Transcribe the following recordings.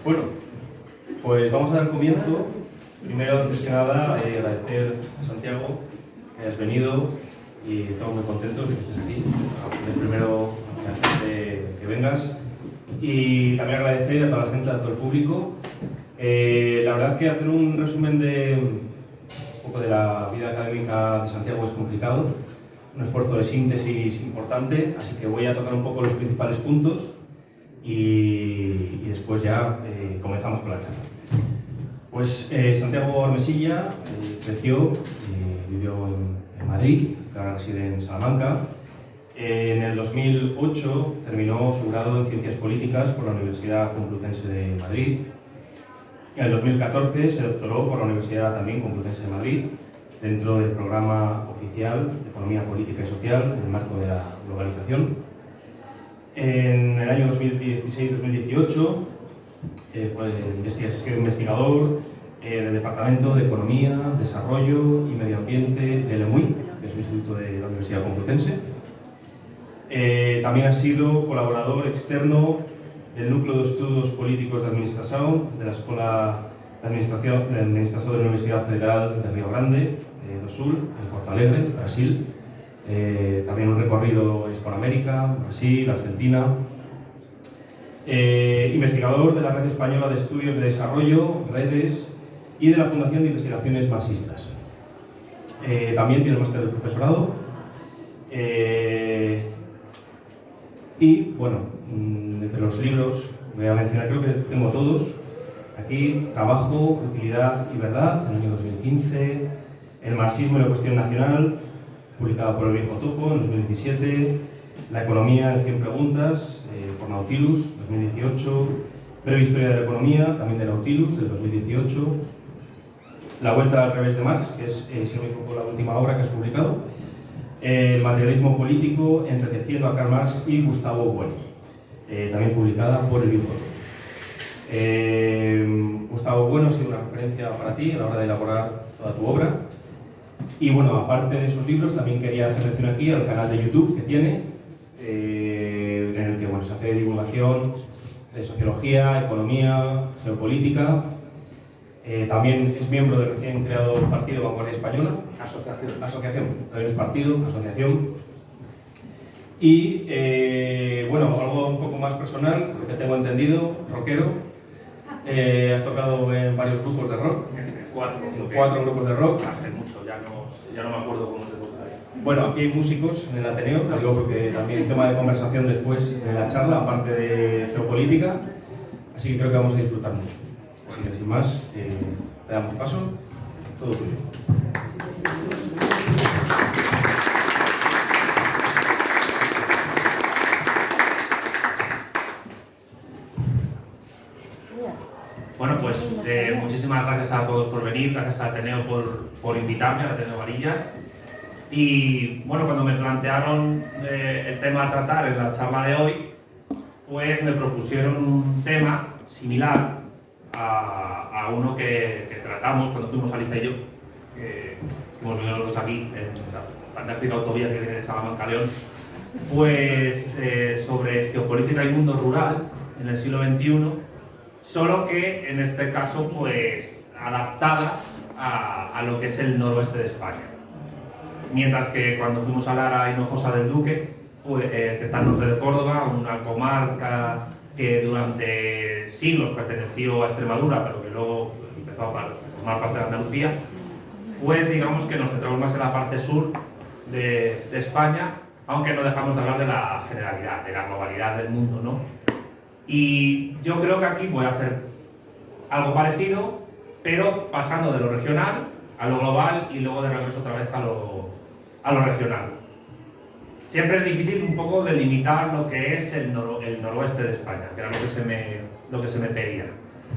Bueno, pues vamos a dar comienzo. Primero, antes que nada, agradecer a Santiago que hayas venido y estamos muy contentos de que estés aquí. El primero que vengas. Y también agradecer a toda la gente, a todo el público. La verdad que hacer un resumen de un poco de la vida académica de Santiago es complicado. Un esfuerzo de síntesis importante, así que voy a tocar un poco los principales puntos y después ya comenzamos con la charla. Pues Santiago Armesilla creció, vivió en Madrid, ahora reside en Salamanca. En el 2008 terminó su grado en Ciencias Políticas por la Universidad Complutense de Madrid. En el 2014 se doctoró por la Universidad también Complutense de Madrid, dentro del programa oficial de Economía Política y Social en el marco de la globalización. En el año 2016-2018 fue investigador del Departamento de Economía, Desarrollo y Medio Ambiente del EMUI, que es un instituto de la Universidad Complutense. También ha sido colaborador externo del Núcleo de Estudios Políticos de Administración de la Escuela de Administración de la Universidad Federal de Río Grande do Sul, en Porto Alegre, Brasil. También un recorrido en Hispanoamérica, Brasil, Argentina. Investigador de la Red Española de Estudios de Desarrollo, Redes, y de la Fundación de Investigaciones Marxistas. También tiene el máster de profesorado. Y bueno, entre los libros voy a mencionar, creo que tengo todos. Aquí, Trabajo, Utilidad y Verdad, en el año 2015. El marxismo y la cuestión nacional, publicado por El Viejo Topo en 2017. La economía en 100 preguntas, por Nautilus, 2018. Breve historia de la economía, también de Nautilus, del 2018. La vuelta al revés de Marx, que es, si no me equivoco, la última obra que has publicado. El materialismo político, entreteciendo a Karl Marx y Gustavo Bueno, también publicada por El Viejo Topo. Gustavo Bueno ha sido una referencia para ti a la hora de elaborar toda tu obra. Y bueno, aparte de esos libros, también quería hacer mención aquí al canal de YouTube que tiene, en el que bueno, se hace divulgación de sociología, economía, geopolítica. También es miembro del recién creado partido Vanguardia Española. Asociación, todavía no es partido, asociación. Y bueno, algo un poco más personal, lo que tengo entendido, rockero. Has tocado en varios grupos de rock. Cuatro grupos de rock. Hace mucho, ya no me acuerdo cómo se toca. Bueno, aquí hay músicos en el Ateneo, lo digo porque también tema de conversación después de la charla, aparte de geopolítica, así que creo que vamos a disfrutar mucho. Así que sin más, le damos paso, todo tuyo. Bueno, pues muchísimas gracias a todos por venir, gracias a Ateneo por invitarme, a Ateneo Varillas. Y bueno, cuando me plantearon el tema a tratar en la charla de hoy, pues me propusieron un tema similar a uno que tratamos cuando fuimos Alicia y yo, que hemos venido los dos aquí en la fantástica autovía que viene de Salamanca a León, pues sobre geopolítica y mundo rural en el siglo XXI, solo que en este caso pues adaptada a lo que es el noroeste de España. Mientras que cuando fuimos a Lara Hinojosa del Duque, pues, que está al norte de Córdoba, una comarca que durante siglos perteneció a Extremadura, pero que luego empezó a formar parte de Andalucía, pues digamos que nos centramos más en la parte sur de España, aunque no dejamos de hablar de la generalidad, de la globalidad del mundo, ¿no? Y yo creo que aquí voy a hacer algo parecido, pero pasando de lo regional a lo global y luego de regreso otra vez a lo regional. Siempre es difícil un poco delimitar lo que es el noroeste de España, que era lo que se me pedía.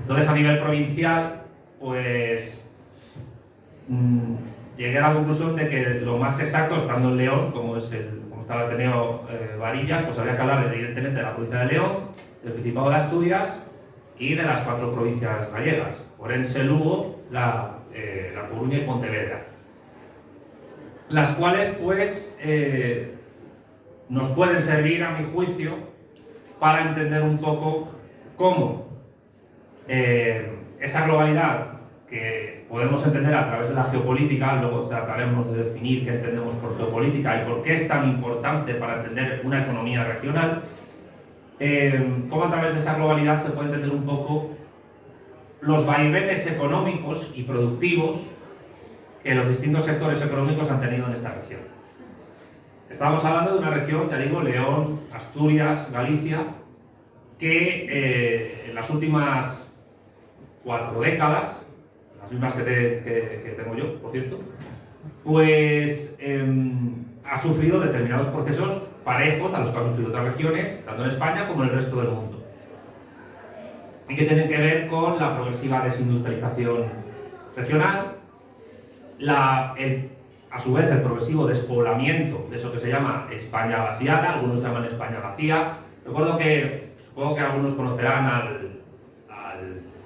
Entonces, a nivel provincial, pues llegué a la conclusión de que lo más exacto, estando en León, como estaba el Ateneo Varillas, pues habría que hablar evidentemente de la provincia de León, del Principado de Asturias y de las 4 provincias gallegas, Orense, Lugo, La Coruña y Pontevedra, las cuales pues nos pueden servir, a mi juicio, para entender un poco cómo esa globalidad que podemos entender a través de la geopolítica, luego trataremos de definir qué entendemos por geopolítica y por qué es tan importante para entender una economía regional, cómo a través de esa globalidad se puede entender un poco los vaivenes económicos y productivos que los distintos sectores económicos han tenido en esta región. Estamos hablando de una región, ya digo, León, Asturias, Galicia, que en las últimas 4 décadas, las mismas que tengo yo, por cierto, pues ha sufrido determinados procesos parejos a los que han sufrido otras regiones, tanto en España como en el resto del mundo, y que tienen que ver con la progresiva desindustrialización regional, a su vez el progresivo despoblamiento de eso que se llama España vaciada, algunos llaman España vacía. Recuerdo que, supongo que algunos conocerán al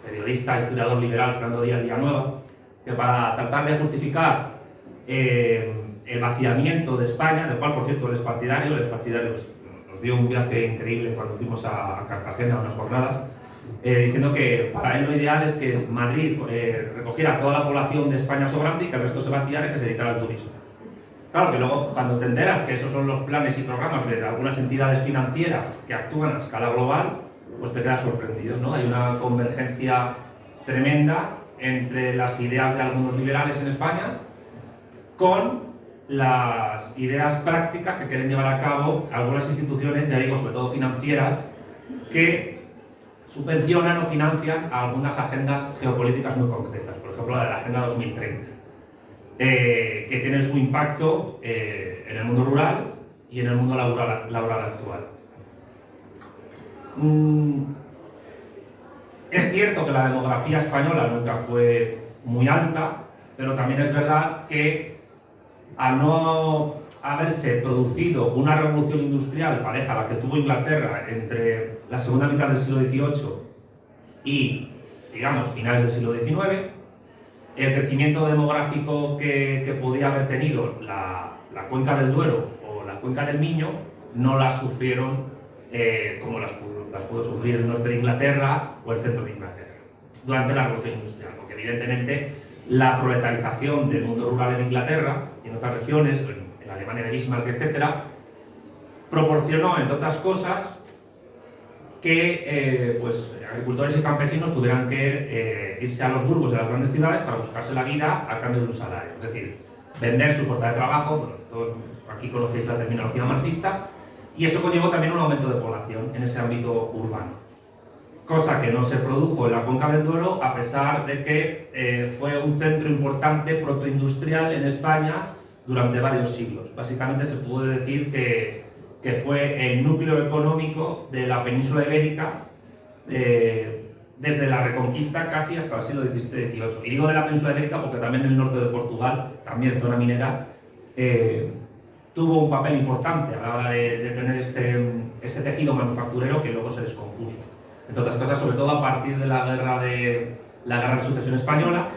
periodista, historiador liberal Fernando Díaz Villanueva, que para tratar de justificar el vaciamiento de España, del cual por cierto él es partidario, pues, nos dio un viaje increíble cuando fuimos a Cartagena a unas jornadas, diciendo que para él lo ideal es que Madrid recogiera toda la población de España sobrante y que el resto se vaciara y que se dedicara al turismo. Claro que luego cuando te enteras que esos son los planes y programas de algunas entidades financieras que actúan a escala global, pues te quedas sorprendido, ¿no? Hay una convergencia tremenda entre las ideas de algunos liberales en España con las ideas prácticas que quieren llevar a cabo algunas instituciones, ya digo, sobre todo financieras, que subvencionan o financian a algunas agendas geopolíticas muy concretas, por ejemplo la de la Agenda 2030, que tiene su impacto en el mundo rural y en el mundo laboral actual. Es cierto que la demografía española nunca fue muy alta, pero también es verdad que al no haberse producido una revolución industrial pareja a la que tuvo Inglaterra entre la segunda mitad del siglo XVIII y, digamos, finales del siglo XIX, el crecimiento demográfico que podía haber tenido la cuenca del Duero o la cuenca del Miño no las sufrieron como las pudo sufrir el norte de Inglaterra o el centro de Inglaterra durante la revolución industrial, porque evidentemente la proletarización del mundo rural en Inglaterra y en otras regiones, en la Alemania de Bismarck, etc., proporcionó, entre otras cosas, que pues, agricultores y campesinos tuvieran que irse a los burgos de las grandes ciudades para buscarse la vida a cambio de un salario, es decir, vender su fuerza de trabajo. Bueno, todos aquí conocéis la terminología marxista, y eso conllevó también un aumento de población en ese ámbito urbano, cosa que no se produjo en la cuenca del Duero, a pesar de que fue un centro importante protoindustrial en España durante varios siglos. Básicamente se puede decir que fue el núcleo económico de la península ibérica desde la Reconquista casi hasta el siglo XVII-XVIII. Y digo de la península ibérica porque también el norte de Portugal, también zona minera, tuvo un papel importante a la hora de tener este tejido manufacturero que luego se descompuso. Entre otras cosas, sobre todo a partir de la guerra de sucesión española,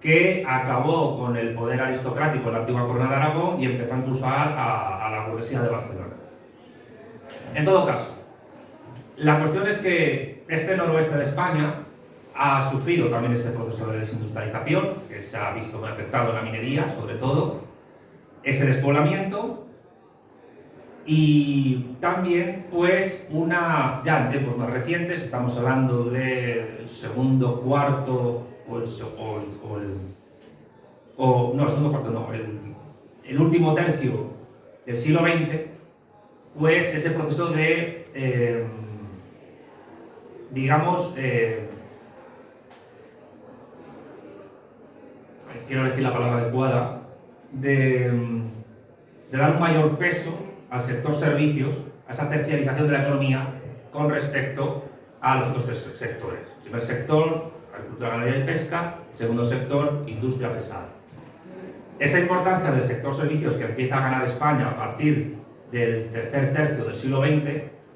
que acabó con el poder aristocrático en la antigua Corona de Aragón y empezó a impulsar a la burguesía de Barcelona. En todo caso, la cuestión es que este noroeste de España ha sufrido también ese proceso de desindustrialización, que se ha visto muy afectado en la minería, sobre todo, ese despoblamiento, y también, pues, ya en tiempos más recientes, estamos hablando del segundo cuarto, el último tercio del siglo XX, pues ese proceso de, digamos, quiero elegir la palabra adecuada, de dar un mayor peso al sector servicios, a esa terciarización de la economía con respecto a los otros 3 sectores. Primer sector, agricultura, ganadería y pesca. Segundo sector, industria pesada. Esa importancia del sector servicios que empieza a ganar España a partir del tercer tercio del siglo XX,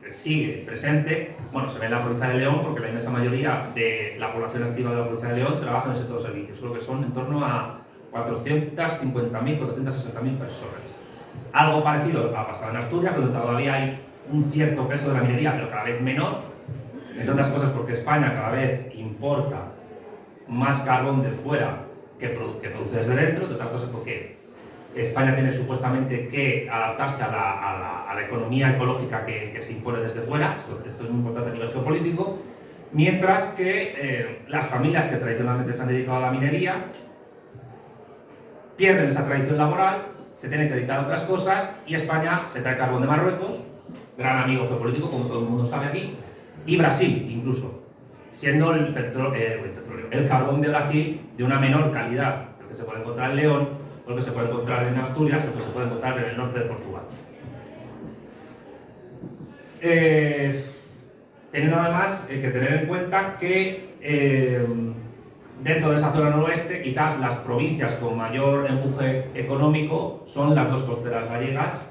que sigue presente, bueno, se ve en la provincia de León, porque la inmensa mayoría de la población activa de la provincia de León trabaja en el sector servicios. Creo que son en torno a 450.000, 460.000 personas. Algo parecido ha pasado en Asturias, donde todavía hay un cierto peso de la minería, pero cada vez menor, Entre otras cosas porque España cada vez importa más carbón de fuera que produce desde dentro, entre otras cosas porque España tiene supuestamente que adaptarse a la economía ecológica que se impone desde fuera, esto es muy importante a nivel geopolítico, mientras que las familias que tradicionalmente se han dedicado a la minería pierden esa tradición laboral, se tienen que dedicar a otras cosas y España se trae carbón de Marruecos, gran amigo geopolítico, como todo el mundo sabe aquí, y Brasil incluso, siendo el carbón de Brasil de una menor calidad, lo que se puede encontrar en León, lo que se puede encontrar en Asturias, lo que se puede encontrar en el norte de Portugal. Teniendo además que tener en cuenta que dentro de esa zona noroeste, quizás las provincias con mayor empuje económico son las dos costeras gallegas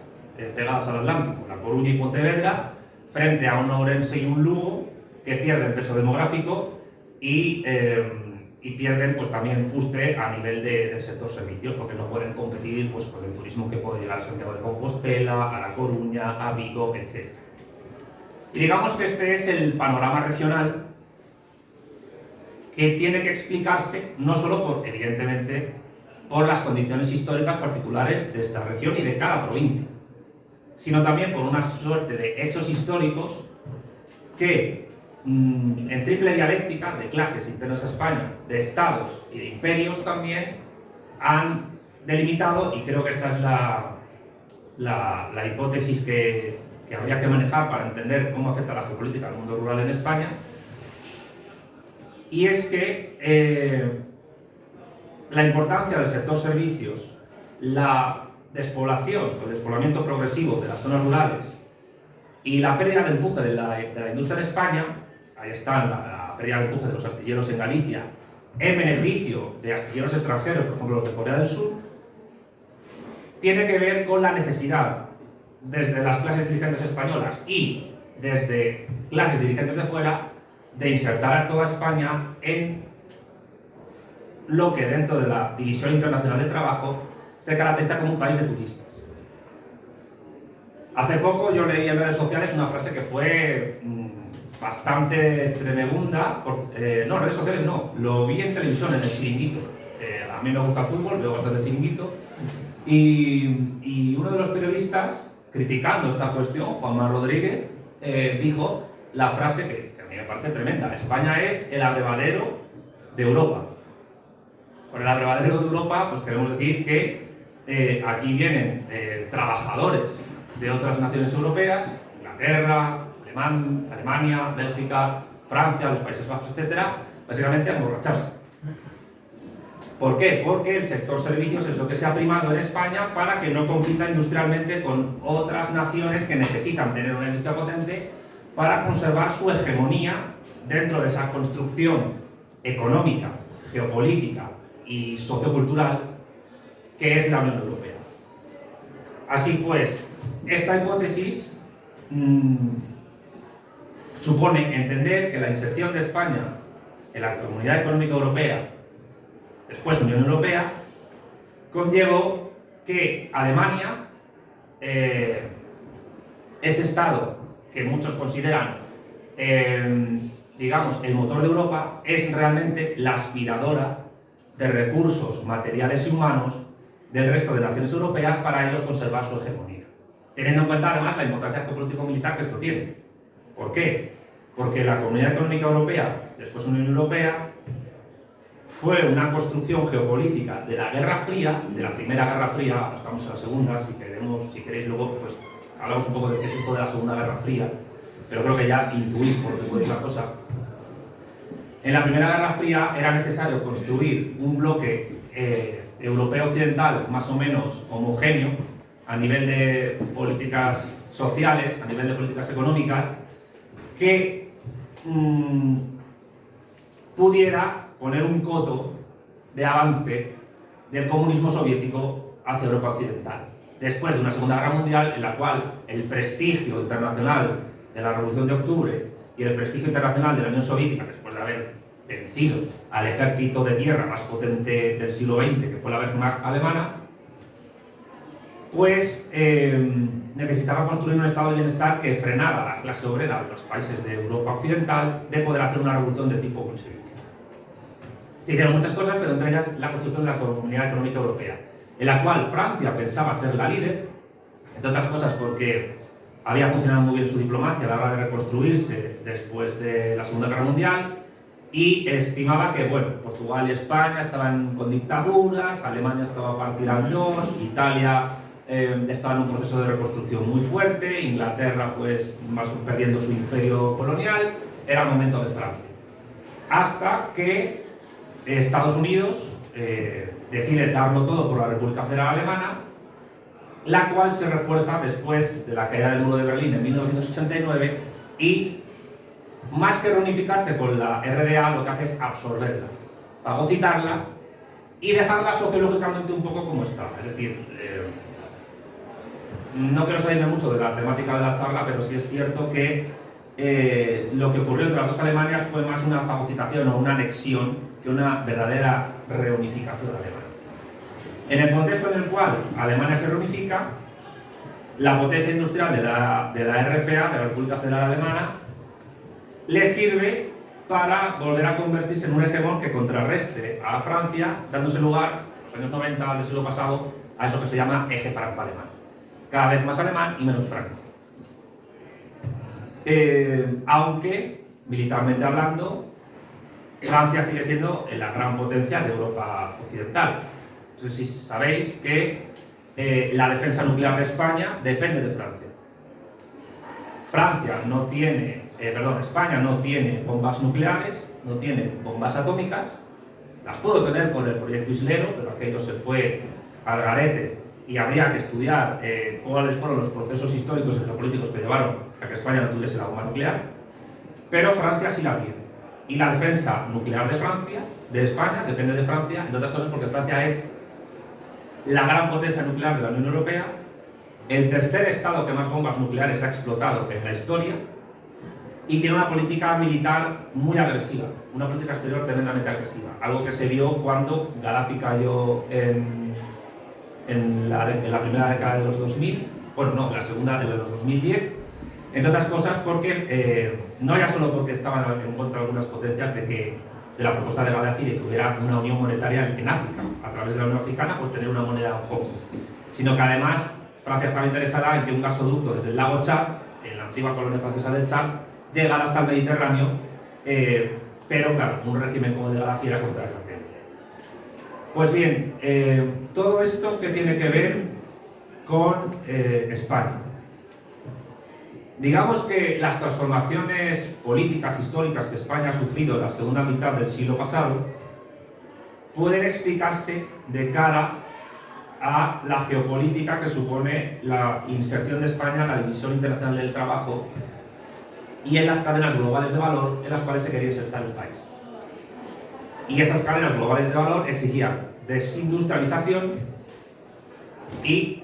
pegadas al Atlántico, La Coruña y Pontevedra, frente a un Ourense y un Lugo que pierden peso demográfico y pierden pues también fuste a nivel del sector servicios, porque no pueden competir pues, con el turismo que puede llegar a Santiago de Compostela, a La Coruña, a Vigo, etc. Y digamos que este es el panorama regional que tiene que explicarse no solo por, evidentemente, por las condiciones históricas particulares de esta región y de cada provincia, sino también por una suerte de hechos históricos que, en triple dialéctica de clases internas a España, de estados y de imperios también, han delimitado, y creo que esta es la hipótesis que habría que manejar para entender cómo afecta la geopolítica al mundo rural en España, y es que la importancia del sector servicios, la despoblación, el despoblamiento progresivo de las zonas rurales y la pérdida de empuje de la industria en España, ahí está la pérdida de empuje de los astilleros en Galicia, en beneficio de astilleros extranjeros, por ejemplo los de Corea del Sur, tiene que ver con la necesidad desde las clases dirigentes españolas y desde clases dirigentes de fuera de insertar a toda España en lo que dentro de la División Internacional de Trabajo se caracteriza como un país de turistas. Hace poco yo leí en redes sociales una frase que fue bastante tremenda, no, redes sociales no, lo vi en televisión, en el Chiringuito. A mí me gusta el fútbol, veo bastante el Chiringuito, y uno de los periodistas, criticando esta cuestión, Juanma Rodríguez, dijo la frase que a mí me parece tremenda: España es el abrevadero de Europa. Con el abrevadero de Europa, pues queremos decir que aquí vienen trabajadores de otras naciones europeas, Inglaterra, Alemania, Bélgica, Francia, los Países Bajos, etcétera, básicamente a emborracharse. ¿Por qué? Porque el sector servicios es lo que se ha primado en España para que no compita industrialmente con otras naciones que necesitan tener una industria potente para conservar su hegemonía dentro de esa construcción económica, geopolítica y sociocultural que es la Unión Europea. Así pues, esta hipótesis supone entender que la inserción de España en la Comunidad Económica Europea, después Unión Europea, conllevó que Alemania, ese Estado que muchos consideran, digamos, el motor de Europa, es realmente la aspiradora de recursos materiales y humanos del resto de naciones europeas para ellos conservar su hegemonía. Teniendo en cuenta además la importancia geopolítico-militar que esto tiene. ¿Por qué? Porque la Comunidad Económica Europea, después Unión Europea, fue una construcción geopolítica de la Guerra Fría, de la Primera Guerra Fría, ahora estamos en la Segunda, si queréis luego pues hablamos un poco de qué es esto de la Segunda Guerra Fría, pero creo que ya intuís por dónde puede ir la cosa. En la Primera Guerra Fría era necesario construir un bloque europeo occidental más o menos homogéneo a nivel de políticas sociales, a nivel de políticas económicas, que pudiera poner un coto de avance del comunismo soviético hacia Europa occidental. Después de una Segunda Guerra Mundial en la cual el prestigio internacional de la Revolución de Octubre y el prestigio internacional de la Unión Soviética, después de haber vencido al ejército de tierra más potente del siglo XX, que fue la Wehrmacht alemana, pues necesitaba construir un estado de bienestar que frenara a la clase obrera de los países de Europa Occidental de poder hacer una revolución de tipo bolchevique. Se hicieron muchas cosas, pero entre ellas la construcción de la Comunidad Económica Europea, en la cual Francia pensaba ser la líder, entre otras cosas porque había funcionado muy bien su diplomacia a la hora de reconstruirse después de la Segunda Guerra Mundial, y estimaba que, bueno, Portugal y España estaban con dictaduras, Alemania estaba partida en dos, Italia estaba en un proceso de reconstrucción muy fuerte, Inglaterra pues más perdiendo su imperio colonial, era el momento de Francia. Hasta que Estados Unidos decide darlo todo por la República Federal Alemana, la cual se refuerza después de la caída del muro de Berlín en 1989 y, más que reunificarse con la RDA, lo que hace es absorberla, fagocitarla y dejarla sociológicamente un poco como estaba. Es decir, no quiero salirme mucho de la temática de la charla, pero sí es cierto que lo que ocurrió entre las dos Alemanias fue más una fagocitación o una anexión que una verdadera reunificación alemana. En el contexto en el cual Alemania se reunifica, la potencia industrial de la RFA, de la República Federal Alemana, le sirve para volver a convertirse en un hegemón que contrarreste a Francia, dándose lugar, en los años 90 del siglo pasado, a eso que se llama eje franco-alemán. Cada vez más alemán y menos franco. Aunque, militarmente hablando, Francia sigue siendo la gran potencia de Europa Occidental. No sé si sabéis que la defensa nuclear de España depende de Francia. España no tiene bombas nucleares, no tiene bombas atómicas, las pudo tener con el proyecto Islero, pero aquello se fue al garete y habría que estudiar cuáles fueron los procesos históricos y geopolíticos que llevaron a que España no tuviese la bomba nuclear, pero Francia sí la tiene. Y la defensa nuclear de España, depende de Francia, entre otras cosas porque Francia es la gran potencia nuclear de la Unión Europea, el tercer estado que más bombas nucleares ha explotado en la historia y tiene una política militar muy agresiva, una política exterior tremendamente agresiva, algo que se vio cuando Gaddafi cayó en la primera década de los 2000, bueno, no, la segunda de los 2010, entre otras cosas porque, no ya solo porque estaban en contra de algunas potencias de la propuesta de Gaddafi de que hubiera una unión monetaria en África, a través de la Unión Africana, pues tener una moneda en Hong Kong, sino que además Francia estaba interesada en que un gasoducto desde el lago Chad, en la antigua colonia francesa del Chad, llegara hasta el Mediterráneo, pero claro, un régimen como el de Gaddafi era contrario a aquello. Pues bien, todo esto que tiene que ver con España. Digamos que las transformaciones políticas históricas que España ha sufrido en la segunda mitad del siglo pasado pueden explicarse de cara a la geopolítica que supone la inserción de España en la División Internacional del Trabajo y en las cadenas globales de valor en las cuales se quería insertar el país. Y esas cadenas globales de valor exigían desindustrialización y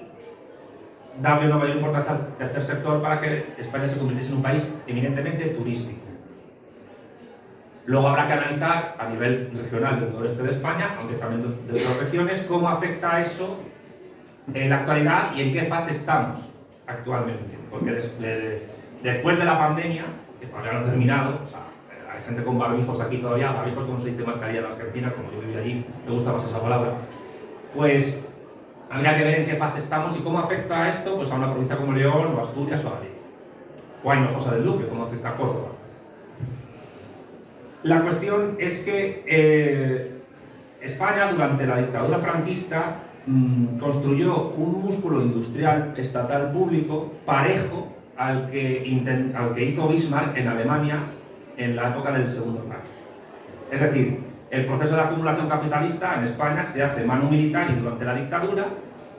darle una mayor importancia al tercer sector para que España se convirtiese en un país eminentemente turístico. Luego habrá que analizar a nivel regional del noreste de España, aunque también de otras regiones, cómo afecta eso en la actualidad y en qué fase estamos actualmente. Porque después de la pandemia, que todavía no ha terminado, o sea, hay gente con barbijos aquí todavía, barbijos como se dice mascarilla en Argentina, como yo viví allí, me gusta más esa palabra, pues habría que ver en qué fase estamos y cómo afecta esto pues, a una provincia como León, o Asturias, o Galicia. O a Hinojosa del Duque, cómo afecta a Córdoba. La cuestión es que España, durante la dictadura franquista, construyó un músculo industrial estatal público parejo al que hizo Bismarck en Alemania en la época del Segundo Reich. Es decir, el proceso de acumulación capitalista en España se hace mano militar y durante la dictadura,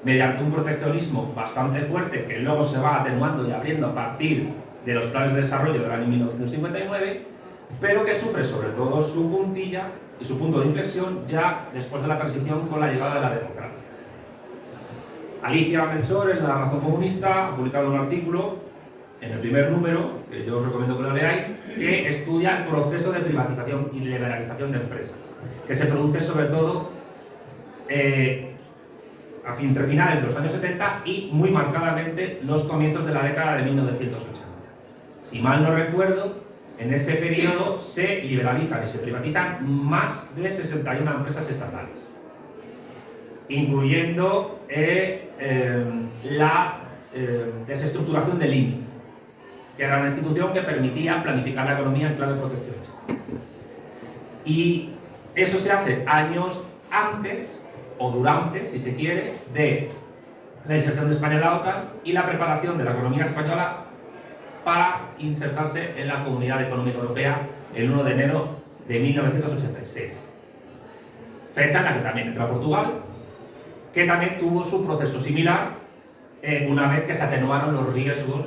mediante un proteccionismo bastante fuerte que luego se va atenuando y abriendo a partir de los planes de desarrollo del año 1959, pero que sufre sobre todo su puntilla y su punto de inflexión ya después de la transición con la llegada de la democracia. Alicia Melchor, en La Razón Comunista, ha publicado un artículo en el primer número, que yo os recomiendo que lo leáis, que estudia el proceso de privatización y liberalización de empresas, que se produce sobre todo entre finales de los años 70 y muy marcadamente los comienzos de la década de 1980. Si mal no recuerdo, en ese periodo se liberalizan y se privatizan más de 61 empresas estatales, incluyendo la desestructuración del INE, que era una institución que permitía planificar la economía en clave proteccionista. Y eso se hace años antes, o durante, si se quiere, de la inserción de España en la OTAN y la preparación de la economía española para insertarse en la Comunidad Económica Europea el 1 de enero de 1986. Fecha en la que también entra Portugal, que también tuvo su proceso similar una vez que se atenuaron los riesgos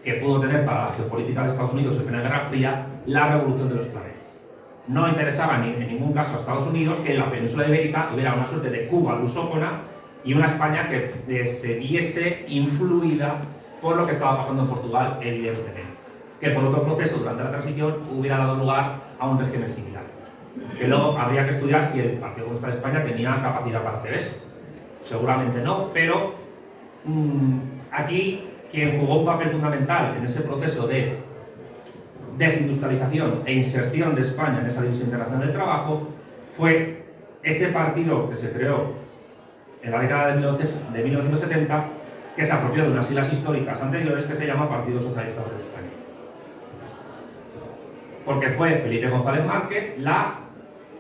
que pudo tener para la geopolítica de Estados Unidos en plena Guerra Fría la revolución de los claveles. No interesaba en ningún caso a Estados Unidos que en la península ibérica hubiera una suerte de Cuba lusófona y una España que se viese influida por lo que estaba pasando en Portugal, evidentemente. Que por otro proceso durante la transición hubiera dado lugar a un régimen similar. Que luego habría que estudiar si el Partido Comunista de España tenía capacidad para hacer eso. Seguramente no, pero aquí quien jugó un papel fundamental en ese proceso de desindustrialización e inserción de España en esa división internacional del trabajo fue ese partido que se creó en la década de 1970, que se apropió de unas siglas históricas anteriores, que se llama Partido Socialista Obrero Español. Porque fue Felipe González Márquez la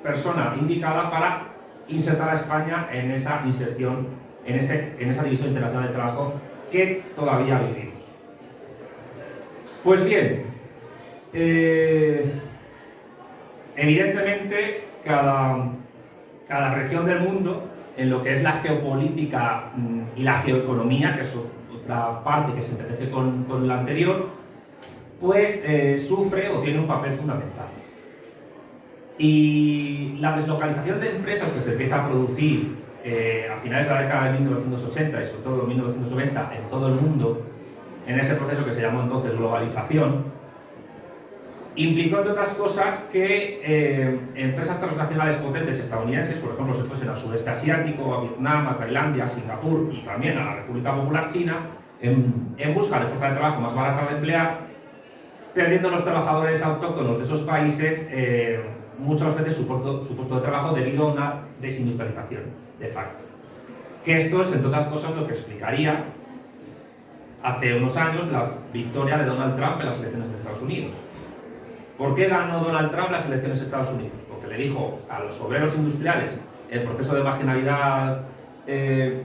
persona indicada para insertar a España en esa inserción, en esa división internacional del trabajo que todavía vivimos. Pues bien, evidentemente cada región del mundo, en lo que es la geopolítica y la geoeconomía, que es otra parte que se entreteje con la anterior, pues sufre o tiene un papel fundamental. Y la deslocalización de empresas que se empieza a producir a finales de la década de 1980 y sobre todo en 1990 en todo el mundo, en ese proceso que se llamó entonces globalización, implicó, entre otras cosas, que empresas transnacionales potentes estadounidenses, por ejemplo, se fuesen al sudeste asiático, a Vietnam, a Tailandia, a Singapur y también a la República Popular China, en busca de fuerza de trabajo más barata de emplear, perdiendo los trabajadores autóctonos de esos países muchas veces su puesto de trabajo debido a una desindustrialización, de facto. Que esto es, entre otras cosas, lo que explicaría hace unos años la victoria de Donald Trump en las elecciones de Estados Unidos. ¿Por qué ganó Donald Trump las elecciones de Estados Unidos? Porque le dijo a los obreros industriales el proceso de marginalidad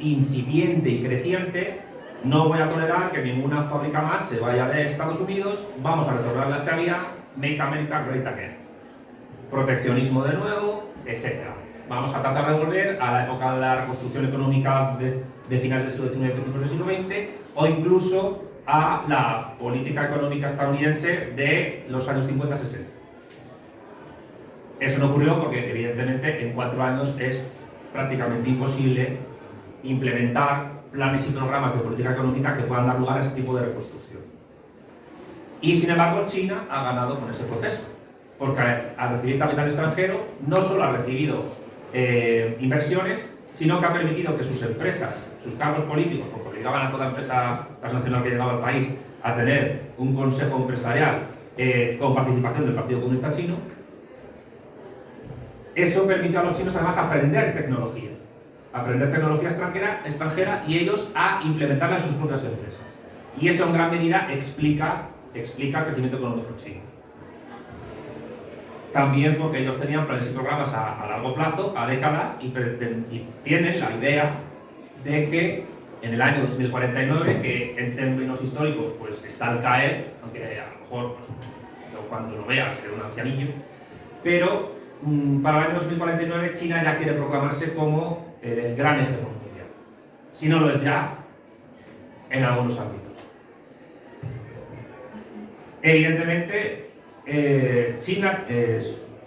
incipiente y creciente: no voy a tolerar que ninguna fábrica más se vaya de Estados Unidos, vamos a retornar las que había, Make America Great Again. Proteccionismo de nuevo, etc. Vamos a tratar de volver a la época de la reconstrucción económica de finales del siglo XIX y principios del siglo XX, o incluso a la política económica estadounidense de los años 50-60. Eso no ocurrió porque, evidentemente, en 4 años es prácticamente imposible implementar planes y programas de política económica que puedan dar lugar a ese tipo de reconstrucción. Y, sin embargo, China ha ganado con ese proceso, porque al recibir capital extranjero no solo ha recibido inversiones, sino que ha permitido que sus empresas, sus cargos políticos, porque obligaban a toda empresa transnacional que llegaba al país a tener un consejo empresarial con participación del Partido Comunista Chino, eso permitió a los chinos además aprender tecnología extranjera y ellos a implementarla en sus propias empresas. Y eso en gran medida explica el crecimiento económico chino. También porque ellos tenían planes y programas a largo plazo, a décadas, y tienen la idea de que en el año 2049, que en términos históricos pues está al caer, aunque a lo mejor pues, cuando lo veas será un ancianillo, pero para el año 2049 China ya quiere proclamarse como el gran hegemón mundial, si no lo es ya en algunos ámbitos. Evidentemente, China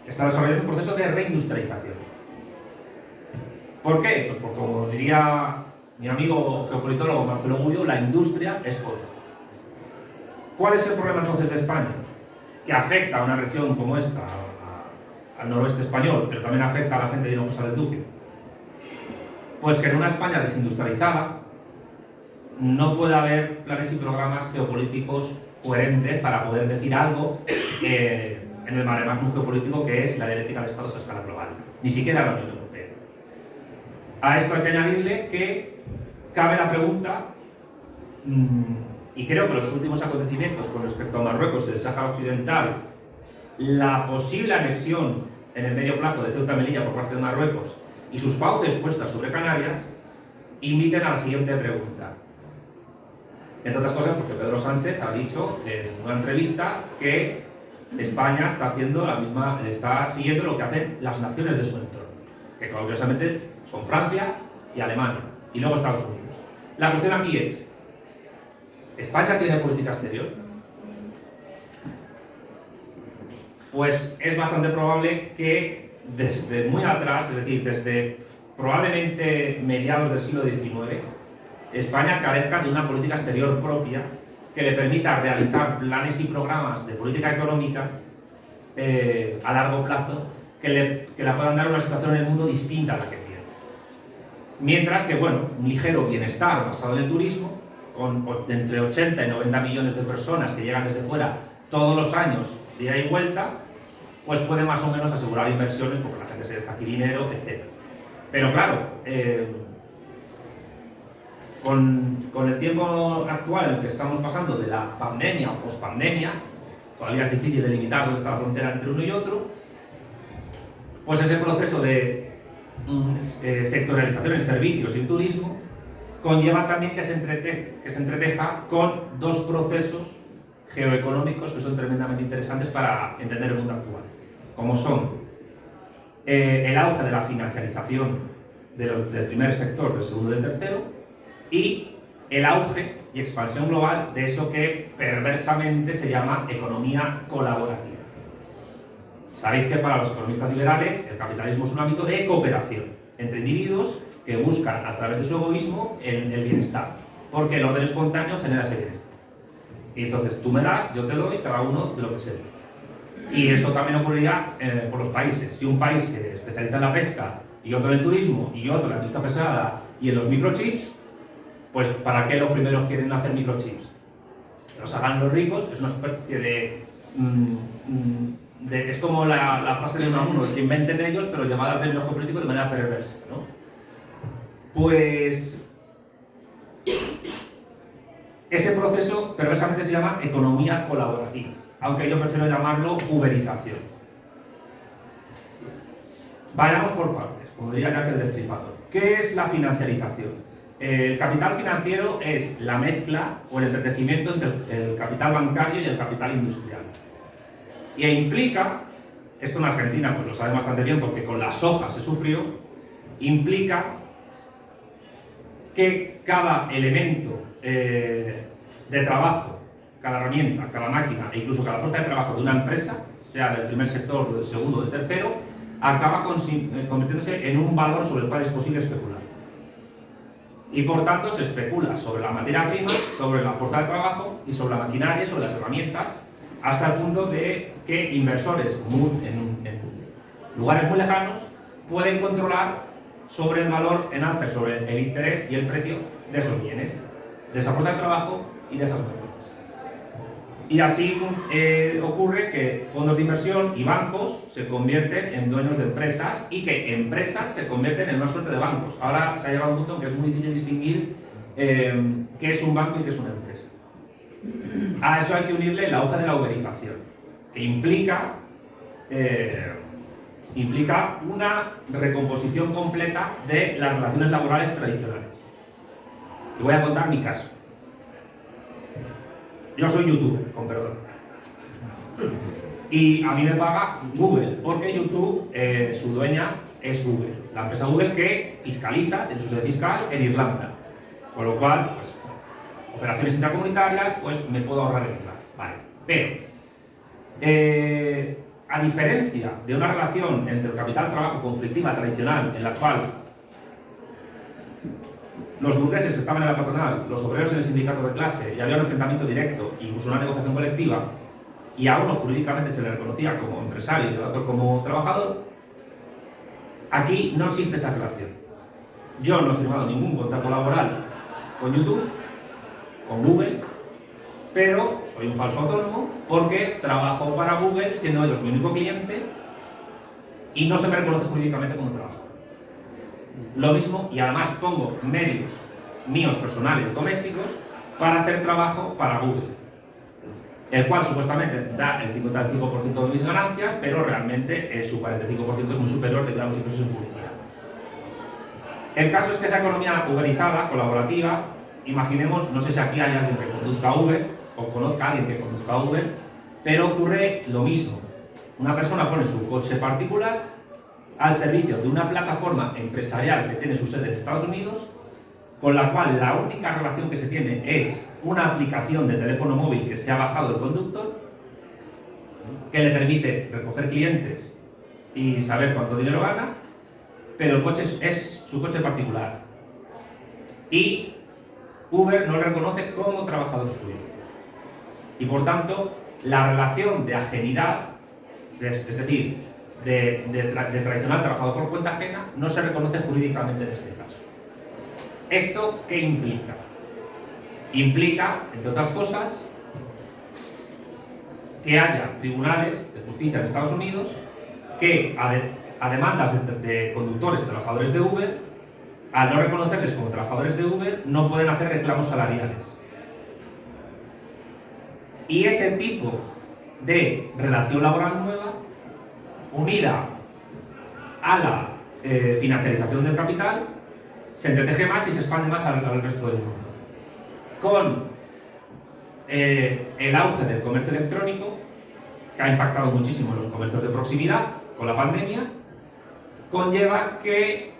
está desarrollando un proceso de reindustrialización. ¿Por qué? Pues porque, como diría mi amigo geopolitólogo Marcelo Gullo, la industria es poder. ¿Cuál es el problema entonces de España? Que afecta a una región como esta, al noroeste español, pero también afecta a la gente de Hinojosa del Duque. Pues que en una España desindustrializada no puede haber planes y programas geopolíticos coherentes para poder decir algo en el maremágnum geopolítico que es la dialéctica de Estados a escala global, ni siquiera la Unión Europea. A esto hay que añadirle que cabe la pregunta, y creo que los últimos acontecimientos con respecto a Marruecos y el Sáhara Occidental, la posible anexión en el medio plazo de Ceuta y Melilla por parte de Marruecos y sus fauces puestas sobre Canarias, inviten a la siguiente pregunta. Entre otras cosas porque Pedro Sánchez ha dicho en una entrevista que España está siguiendo lo que hacen las naciones de su entorno, que curiosamente son Francia y Alemania, y luego Estados Unidos. La cuestión aquí es, ¿España tiene política exterior? Pues es bastante probable que desde muy atrás, es decir, desde probablemente mediados del siglo XIX, España carezca de una política exterior propia que le permita realizar planes y programas de política económica a largo plazo que la puedan dar una situación en el mundo distinta a la que tiene. Mientras que, bueno, un ligero bienestar basado en el turismo, con entre 80 y 90 millones de personas que llegan desde fuera todos los años, de ida y vuelta, pues puede más o menos asegurar inversiones porque la gente se deja aquí dinero, etc. Pero claro, con el tiempo actual en el que estamos pasando de la pandemia o pospandemia, todavía es difícil delimitar dónde está la frontera entre uno y otro, pues ese proceso de sectorialización en servicios y en turismo conlleva también que se entreteja con dos procesos geoeconómicos que son tremendamente interesantes para entender el mundo actual, como son el auge de la financiarización del primer sector, del segundo y del tercero, y el auge y expansión global de eso que perversamente se llama economía colaborativa. Sabéis que para los economistas liberales el capitalismo es un ámbito de cooperación entre individuos que buscan a través de su egoísmo el bienestar, porque el orden espontáneo genera ese bienestar. Y entonces tú me das, yo te doy, cada uno de lo que sea. Y eso también ocurriría por los países. Si un país se especializa en la pesca y otro en el turismo y otro en la industria pesada y en los microchips, pues ¿para qué los primeros quieren hacer microchips? Que los hagan los ricos, es una especie de... es como la frase de Unamuno, que inventen ellos, pero llevada al término geopolítico de manera perversa, ¿no? Pues... ese proceso perversamente se llama economía colaborativa, aunque yo prefiero llamarlo uberización. Vayamos por partes, como diría Jack el Destripador. ¿Qué es la financiarización? El capital financiero es la mezcla o el entretejimiento entre el capital bancario y el capital industrial. Y implica, esto en Argentina pues lo saben bastante bien porque con la soja se sufrió, implica que cada elemento de trabajo, cada herramienta, cada máquina e incluso cada fuerza de trabajo de una empresa, sea del primer sector, del segundo o del tercero, acaba convirtiéndose en un valor sobre el cual es posible especular. Y por tanto se especula sobre la materia prima, sobre la fuerza de trabajo y sobre la maquinaria, sobre las herramientas, hasta el punto de que inversores en lugares muy lejanos pueden controlar sobre el valor en alza, sobre el interés y el precio de esos bienes, de esa fuerza de trabajo y de esas máquinas. Y así ocurre que fondos de inversión y bancos se convierten en dueños de empresas y que empresas se convierten en una suerte de bancos. Ahora se ha llegado a un punto en que es muy difícil distinguir qué es un banco y qué es una empresa. A eso hay que unirle la hoja de la uberización, que implica una recomposición completa de las relaciones laborales tradicionales. Y voy a contar mi caso. Yo soy youtuber, con perdón. Y a mí me paga Google, porque YouTube, su dueña es Google. La empresa Google que fiscaliza, tiene su sede fiscal en Irlanda. Con lo cual, pues, operaciones intracomunitarias, pues me puedo ahorrar en Irlanda. Vale. Pero, a diferencia de una relación entre el capital-trabajo conflictiva tradicional, en la cual los burgueses estaban en la patronal, los obreros en el sindicato de clase y había un enfrentamiento directo, incluso una negociación colectiva, y a uno jurídicamente se le reconocía como empresario y al otro como trabajador, aquí no existe esa relación. Yo no he firmado ningún contrato laboral con YouTube, con Google, pero soy un falso autónomo porque trabajo para Google siendo ellos mi único cliente y no se me reconoce jurídicamente como trabajador. Lo mismo, y además pongo medios míos personales domésticos para hacer trabajo para Google, el cual supuestamente da el 55% de mis ganancias, pero realmente su 45% es muy superior de los ingresos en publicidad. El caso es que esa economía uberizada, colaborativa, imaginemos, no sé si aquí hay alguien que conduzca Uber o conozca a alguien que conduzca Uber, pero ocurre lo mismo. Una persona pone su coche particular al servicio de una plataforma empresarial que tiene su sede en Estados Unidos, con la cual la única relación que se tiene es una aplicación de teléfono móvil que se ha bajado el conductor, que le permite recoger clientes y saber cuánto dinero gana, pero el coche es su coche particular. Y Uber no le reconoce como trabajador suyo. Y por tanto, la relación de ajenidad, es decir, de tradicional trabajador por cuenta ajena, no se reconoce jurídicamente en este caso. ¿Esto qué implica? Implica, entre otras cosas, que haya tribunales de justicia en Estados Unidos que, a demandas de conductores, trabajadores de Uber, al no reconocerles como trabajadores de Uber, no pueden hacer reclamos salariales. Y ese tipo de relación laboral nueva, unida a la financiarización del capital, se entreteje más y se expande más al resto del mundo. Con el auge del comercio electrónico, que ha impactado muchísimo en los comercios de proximidad con la pandemia, conlleva que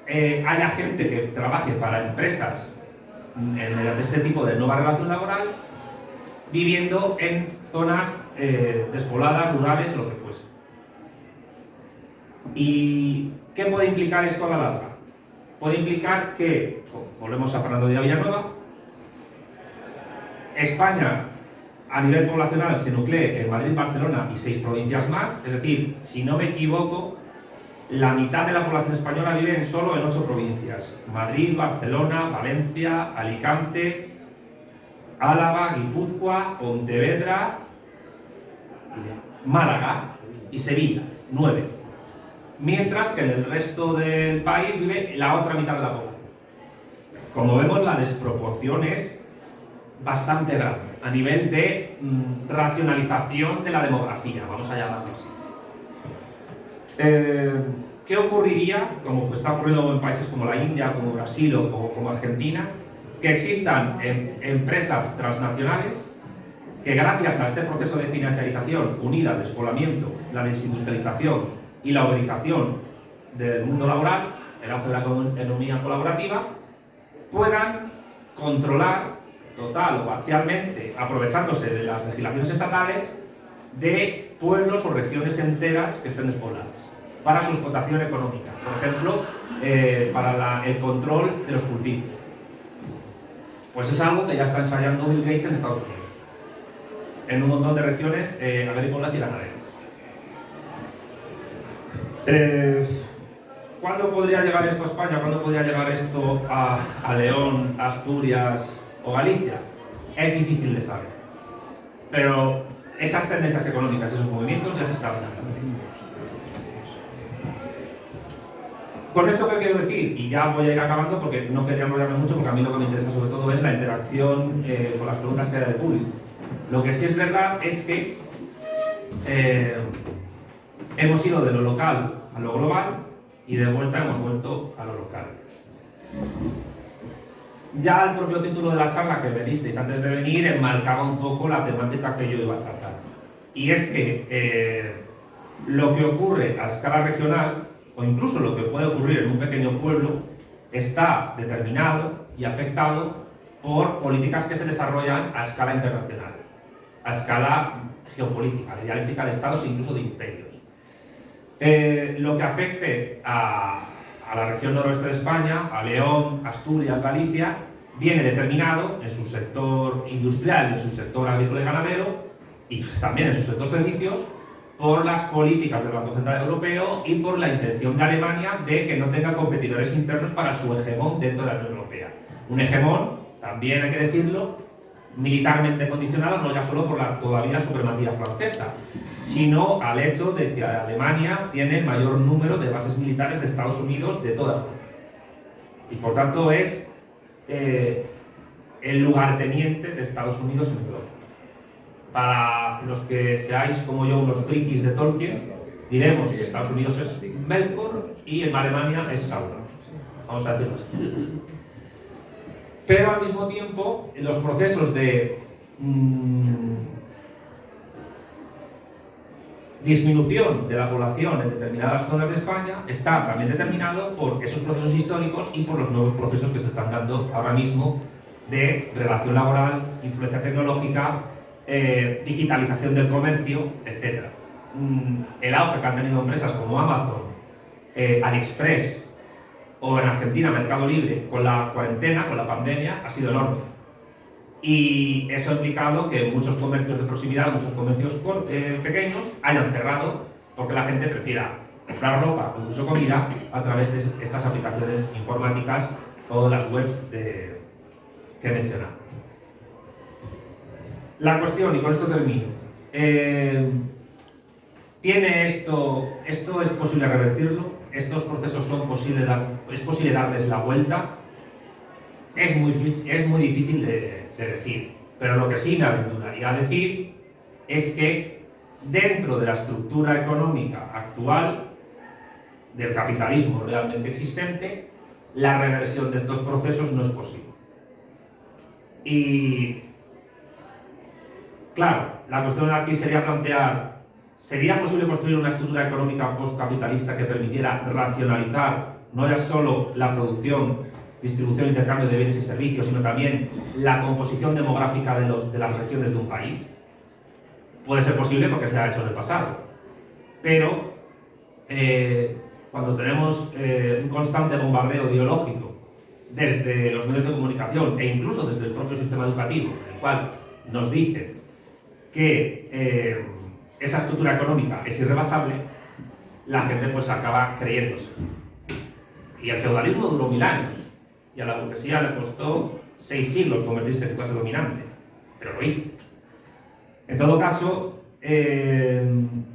haya gente que trabaje para empresas mediante este tipo de nueva relación laboral, viviendo en zonas despobladas, rurales, lo que fuese. ¿Y qué puede implicar esto a la larga? Puede implicar que, volvemos a Fernando Díaz Villanueva, España a nivel poblacional se nuclee en Madrid, Barcelona y 6 provincias más, es decir, si no me equivoco, la mitad de la población española vive solo en 8 provincias: Madrid, Barcelona, Valencia, Alicante, Álava, Guipúzcoa, Pontevedra, Málaga y Sevilla, 9. Mientras que en el resto del país vive la otra mitad de la población. Como vemos, la desproporción es bastante grande a nivel de racionalización de la demografía, vamos a llamarlo así. ¿Qué ocurriría, como está ocurriendo en países como la India, como Brasil o como Argentina, que existan empresas transnacionales que, gracias a este proceso de financiarización unida al despoblamiento, la desindustrialización y la uberización del mundo laboral, el auge de la economía colaborativa, puedan controlar total o parcialmente, aprovechándose de las legislaciones estatales, de pueblos o regiones enteras que estén despobladas, para su explotación económica, por ejemplo, para el control de los cultivos. Pues es algo que ya está ensayando Bill Gates en Estados Unidos, en un montón de regiones agrícolas y ganaderas. ¿Cuándo podría llegar esto a España? ¿Cuándo podría llegar esto a León, Asturias o Galicia? Es difícil de saber. Pero esas tendencias económicas, esos movimientos ya se están dando. Con esto, ¿qué quiero decir? Y ya voy a ir acabando porque no quería enrollarme mucho, porque a mí lo que me interesa sobre todo es la interacción con las preguntas que hay del público. Lo que sí es verdad es que hemos ido de lo local a lo global y de vuelta hemos vuelto a lo local. Ya el propio título de la charla que me disteis antes de venir enmarcaba un poco la temática que yo iba a tratar. Y es que lo que ocurre a escala regional, o incluso lo que puede ocurrir en un pequeño pueblo, está determinado y afectado por políticas que se desarrollan a escala internacional, a escala geopolítica, de dialéctica de estados e incluso de imperios. Lo que afecte a la región noroeste de España, a León, Asturias, Galicia, viene determinado en su sector industrial, en su sector agrícola y ganadero, y también en su sector servicios, por las políticas del Banco Central Europeo y por la intención de Alemania de que no tenga competidores internos para su hegemón dentro de la Unión Europea. Un hegemón, también hay que decirlo, militarmente condicionado no ya solo por la todavía supremacía francesa, sino al hecho de que Alemania tiene el mayor número de bases militares de Estados Unidos de toda Europa. Y por tanto es el lugarteniente de Estados Unidos en Europa. Para los que seáis como yo unos frikis de Tolkien, diremos que Estados Unidos es Melkor y en Alemania es Sauron. Vamos a decirlo así. Pero al mismo tiempo, los procesos de disminución de la población en determinadas zonas de España está también determinado por esos procesos históricos y por los nuevos procesos que se están dando ahora mismo de relación laboral, influencia tecnológica, digitalización del comercio, etc. El auge que han tenido empresas como Amazon, AliExpress o en Argentina Mercado Libre con la cuarentena, con la pandemia, ha sido enorme. Y eso ha implicado que muchos comercios de proximidad, muchos comercios pequeños hayan cerrado porque la gente prefiera comprar ropa o incluso comida a través de estas aplicaciones informáticas o las webs que he mencionado. La cuestión, y con esto termino, ¿tiene esto es posible revertirlo? ¿Estos procesos es posible darles la vuelta? Es muy difícil de decir, pero lo que sí me aventuraría a decir es que dentro de la estructura económica actual del capitalismo realmente existente, la reversión de estos procesos no es posible. Y claro, la cuestión aquí sería plantear, ¿sería posible construir una estructura económica postcapitalista que permitiera racionalizar no ya solo la producción, distribución e intercambio de bienes y servicios, sino también la composición demográfica de las regiones de un país? Puede ser posible porque se ha hecho en el pasado, pero cuando tenemos un constante bombardeo ideológico desde los medios de comunicación e incluso desde el propio sistema educativo, en el cual nos dicen que esa estructura económica es irrebasable, la gente pues acaba creyéndose. Y el feudalismo duró 1000 años, y a la burguesía le costó 6 siglos convertirse en clase dominante, pero lo hizo. En todo caso,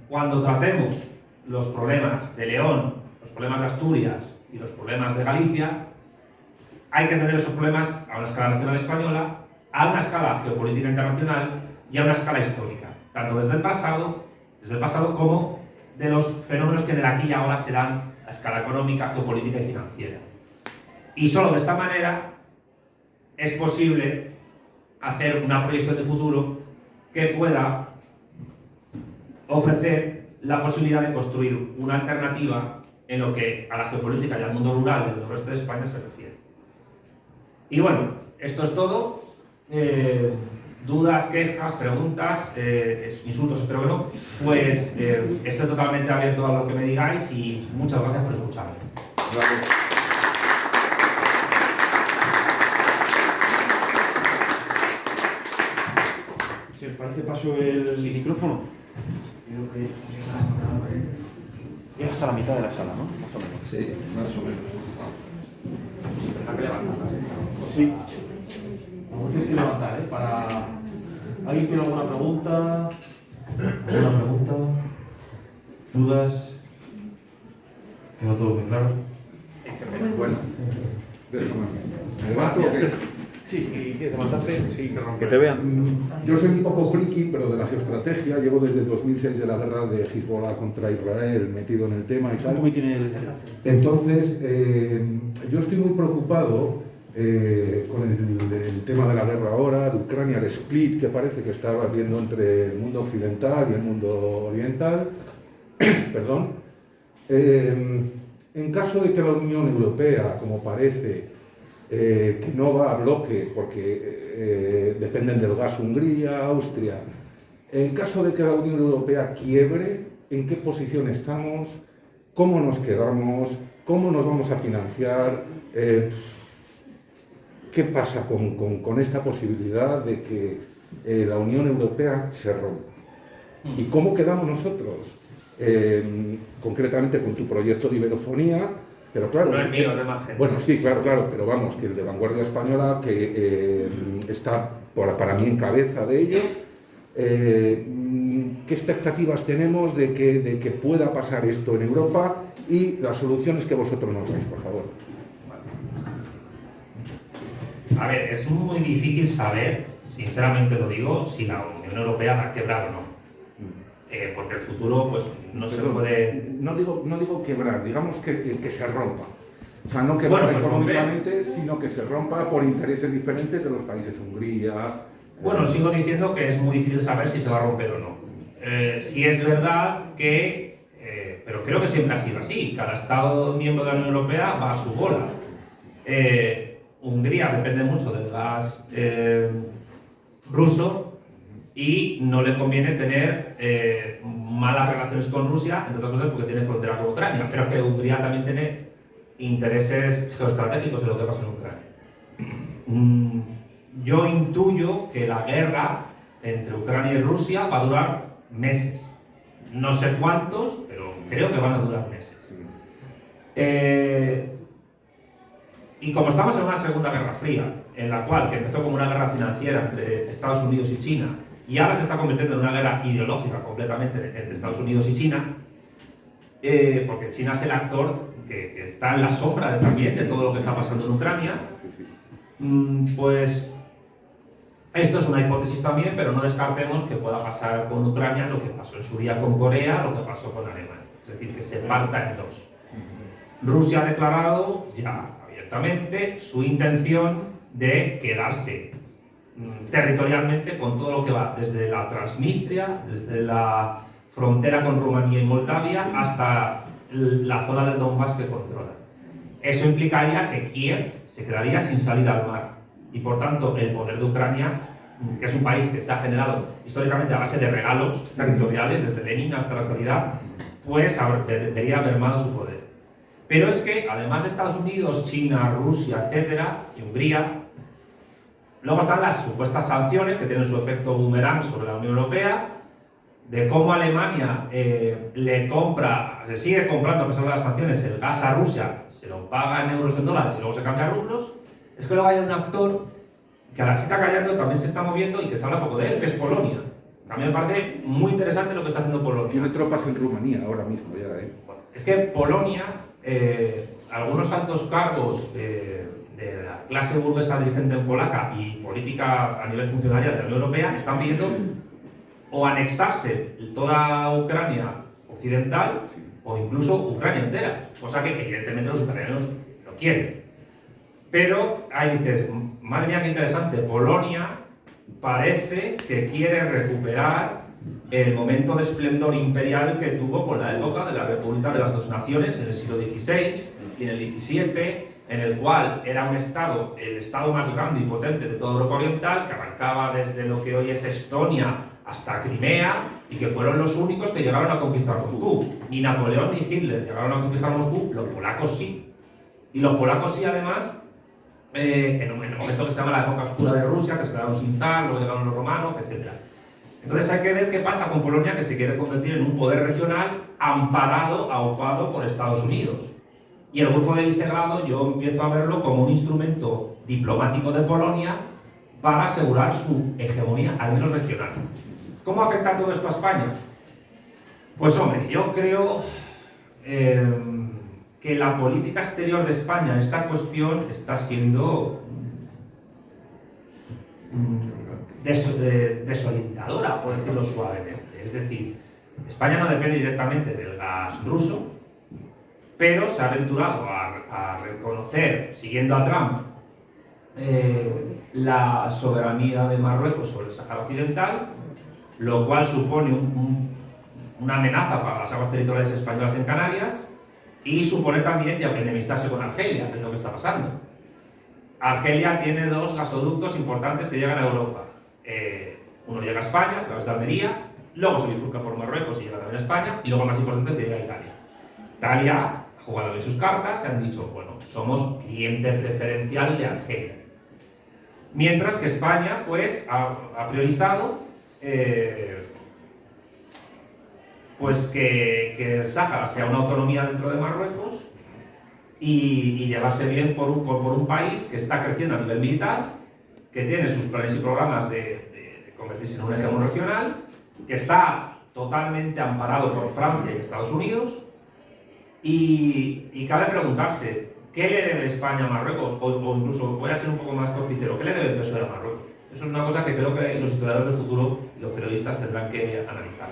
cuando tratemos los problemas de León, los problemas de Asturias y los problemas de Galicia, hay que entender esos problemas a una escala nacional española, a una escala geopolítica internacional y a una escala histórica, tanto desde el pasado como de los fenómenos que en el aquí y ahora serán a escala económica, geopolítica y financiera. Y solo de esta manera es posible hacer una proyección de futuro que pueda ofrecer la posibilidad de construir una alternativa en lo que a la geopolítica y al mundo rural del noroeste de España se refiere. Y bueno, esto es todo. Dudas, quejas, preguntas, insultos, espero que no. Pues estoy totalmente abierto a lo que me digáis y muchas gracias por escucharme. Gracias. Si os parece, paso el micrófono. Creo que llega hasta la mitad de la sala, ¿no? Más o menos. Sí, más o menos. Sí. Vamos, tienes que levantar, Para... ¿Alguien tiene alguna pregunta? ¿Alguna pregunta? ¿Dudas? ¿Quedó todo muy claro? Bueno, ¿me levanto o qué? Sí, ¿quieres levantarte? Sí, que te vean. Yo soy un poco friki, pero de la geoestrategia. Llevo desde 2006 de la guerra de Hezbollah contra Israel metido en el tema y tal. ¿Cómo me tiene el... Entonces, yo estoy muy preocupado con el tema de la guerra ahora, de Ucrania, el split que parece que está habiendo entre el mundo occidental y el mundo oriental. Perdón. En caso de que la Unión Europea, como parece, que no va a bloque porque dependen del gas Hungría, Austria, en caso de que la Unión Europea quiebre, ¿en qué posición estamos? ¿Cómo nos quedamos? ¿Cómo nos vamos a financiar? ¿Qué pasa con esta posibilidad de que la Unión Europea se rompa? ¿Y cómo quedamos nosotros? Concretamente con tu proyecto de iberofonía, pero claro... No es mío, de más gente. Bueno, sí, claro, pero vamos, que el de Vanguardia Española, que está para mí en cabeza de ello, ¿qué expectativas tenemos de que pueda pasar esto en Europa y las soluciones que vosotros nos dais, por favor? A ver, es muy difícil saber, sinceramente lo digo, si la Unión Europea va a quebrar o no. Porque el futuro, pues, no se puede... No digo quebrar, digamos que se rompa. O sea, no quebrar Bueno, pues económicamente, sino que se rompa por intereses diferentes de los países. Hungría... Bueno, sigo diciendo que es muy difícil saber si se va a romper o no. Si es verdad que... pero creo que siempre ha sido así. Cada Estado miembro de la Unión Europea va a su bola. Hungría depende mucho del gas ruso y no le conviene tener malas relaciones con Rusia, entre otras cosas porque tiene frontera con Ucrania. Pero que Hungría también tiene intereses geoestratégicos en lo que pasa en Ucrania. Yo intuyo que la guerra entre Ucrania y Rusia va a durar meses. No sé cuántos, pero creo que van a durar meses. Y como estamos en una Segunda Guerra Fría, en la cual, que empezó como una guerra financiera entre Estados Unidos y China, y ahora se está convirtiendo en una guerra ideológica completamente entre Estados Unidos y China, porque China es el actor que está en la sombra también de todo lo que está pasando en Ucrania, pues esto es una hipótesis también, pero no descartemos que pueda pasar con Ucrania lo que pasó en su día con Corea, lo que pasó con Alemania, es decir, que se parta en dos. Rusia ha declarado ya abiertamente su intención de quedarse territorialmente con todo lo que va desde la Transnistria, desde la frontera con Rumanía y Moldavia hasta la zona del Donbass que controla. Eso implicaría que Kiev se quedaría sin salida al mar y por tanto el poder de Ucrania, que es un país que se ha generado históricamente a base de regalos territoriales desde Lenin hasta la actualidad, pues debería haber mermado su poder. Pero es que además de Estados Unidos, China, Rusia, etcétera, y Hungría, luego están las supuestas sanciones que tienen su efecto boomerang sobre la Unión Europea, de cómo Alemania se sigue comprando a pesar de las sanciones el gas a Rusia, se lo paga en euros, en dólares y luego se cambia a rublos. Es que luego hay un actor que a la chica callando también se está moviendo y que se habla poco de él, que es Polonia. A mí me parece muy interesante lo que está haciendo Polonia. Tiene tropas en Rumanía ahora mismo ya, Bueno, es que Polonia, algunos altos cargos de la clase burguesa dirigente polaca y política a nivel funcionaria de la Unión Europea están pidiendo o anexarse toda Ucrania occidental o incluso Ucrania entera, cosa que evidentemente los ucranianos no quieren. Pero ahí dices, madre mía qué interesante, Polonia parece que quiere recuperar el momento de esplendor imperial que tuvo con la época de la República de las Dos Naciones en el siglo XVI y en el XVII, en el cual era un estado, el estado más grande y potente de toda Europa Oriental, que abarcaba desde lo que hoy es Estonia hasta Crimea, y que fueron los únicos que llegaron a conquistar Moscú. Ni Napoleón ni Hitler llegaron a conquistar Moscú, los polacos sí. Y los polacos sí, además, en el momento que se llama la época oscura de Rusia, que se quedaron sin zar, luego llegaron los romanos, etc. Entonces hay que ver qué pasa con Polonia, que se quiere convertir en un poder regional amparado, aupado por Estados Unidos. Y el grupo de Visegrado yo empiezo a verlo como un instrumento diplomático de Polonia para asegurar su hegemonía, al menos regional. ¿Cómo afecta todo esto a España? Pues hombre, yo creo que la política exterior de España en esta cuestión está siendo desorientadora, por decirlo suavemente. Es decir, España no depende directamente del gas ruso, pero se ha aventurado a reconocer, siguiendo a Trump, la soberanía de Marruecos sobre el Sáhara Occidental, lo cual supone una amenaza para las aguas territoriales españolas en Canarias y supone también enemistarse con Argelia, que es lo que está pasando. Argelia tiene dos gasoductos importantes que llegan a Europa. Uno llega a España, a través de Almería, luego se bifurca por Marruecos y llega también a España, y luego más importante que llega a Italia. Italia ha jugado bien sus cartas, se han dicho, bueno, somos cliente preferencial de Argelia. Mientras que España, pues, ha priorizado pues que el Sáhara sea una autonomía dentro de Marruecos y llevarse bien por un país que está creciendo a nivel militar, que tiene sus planes y programas de convertirse en un hegemón regional, que está totalmente amparado por Francia y Estados Unidos, y cabe preguntarse, ¿qué le debe España a Marruecos? O incluso, voy a ser un poco más torticero, ¿qué le debe el PSOE a Marruecos? Eso es una cosa que creo que los historiadores del futuro y los periodistas tendrán que analizar.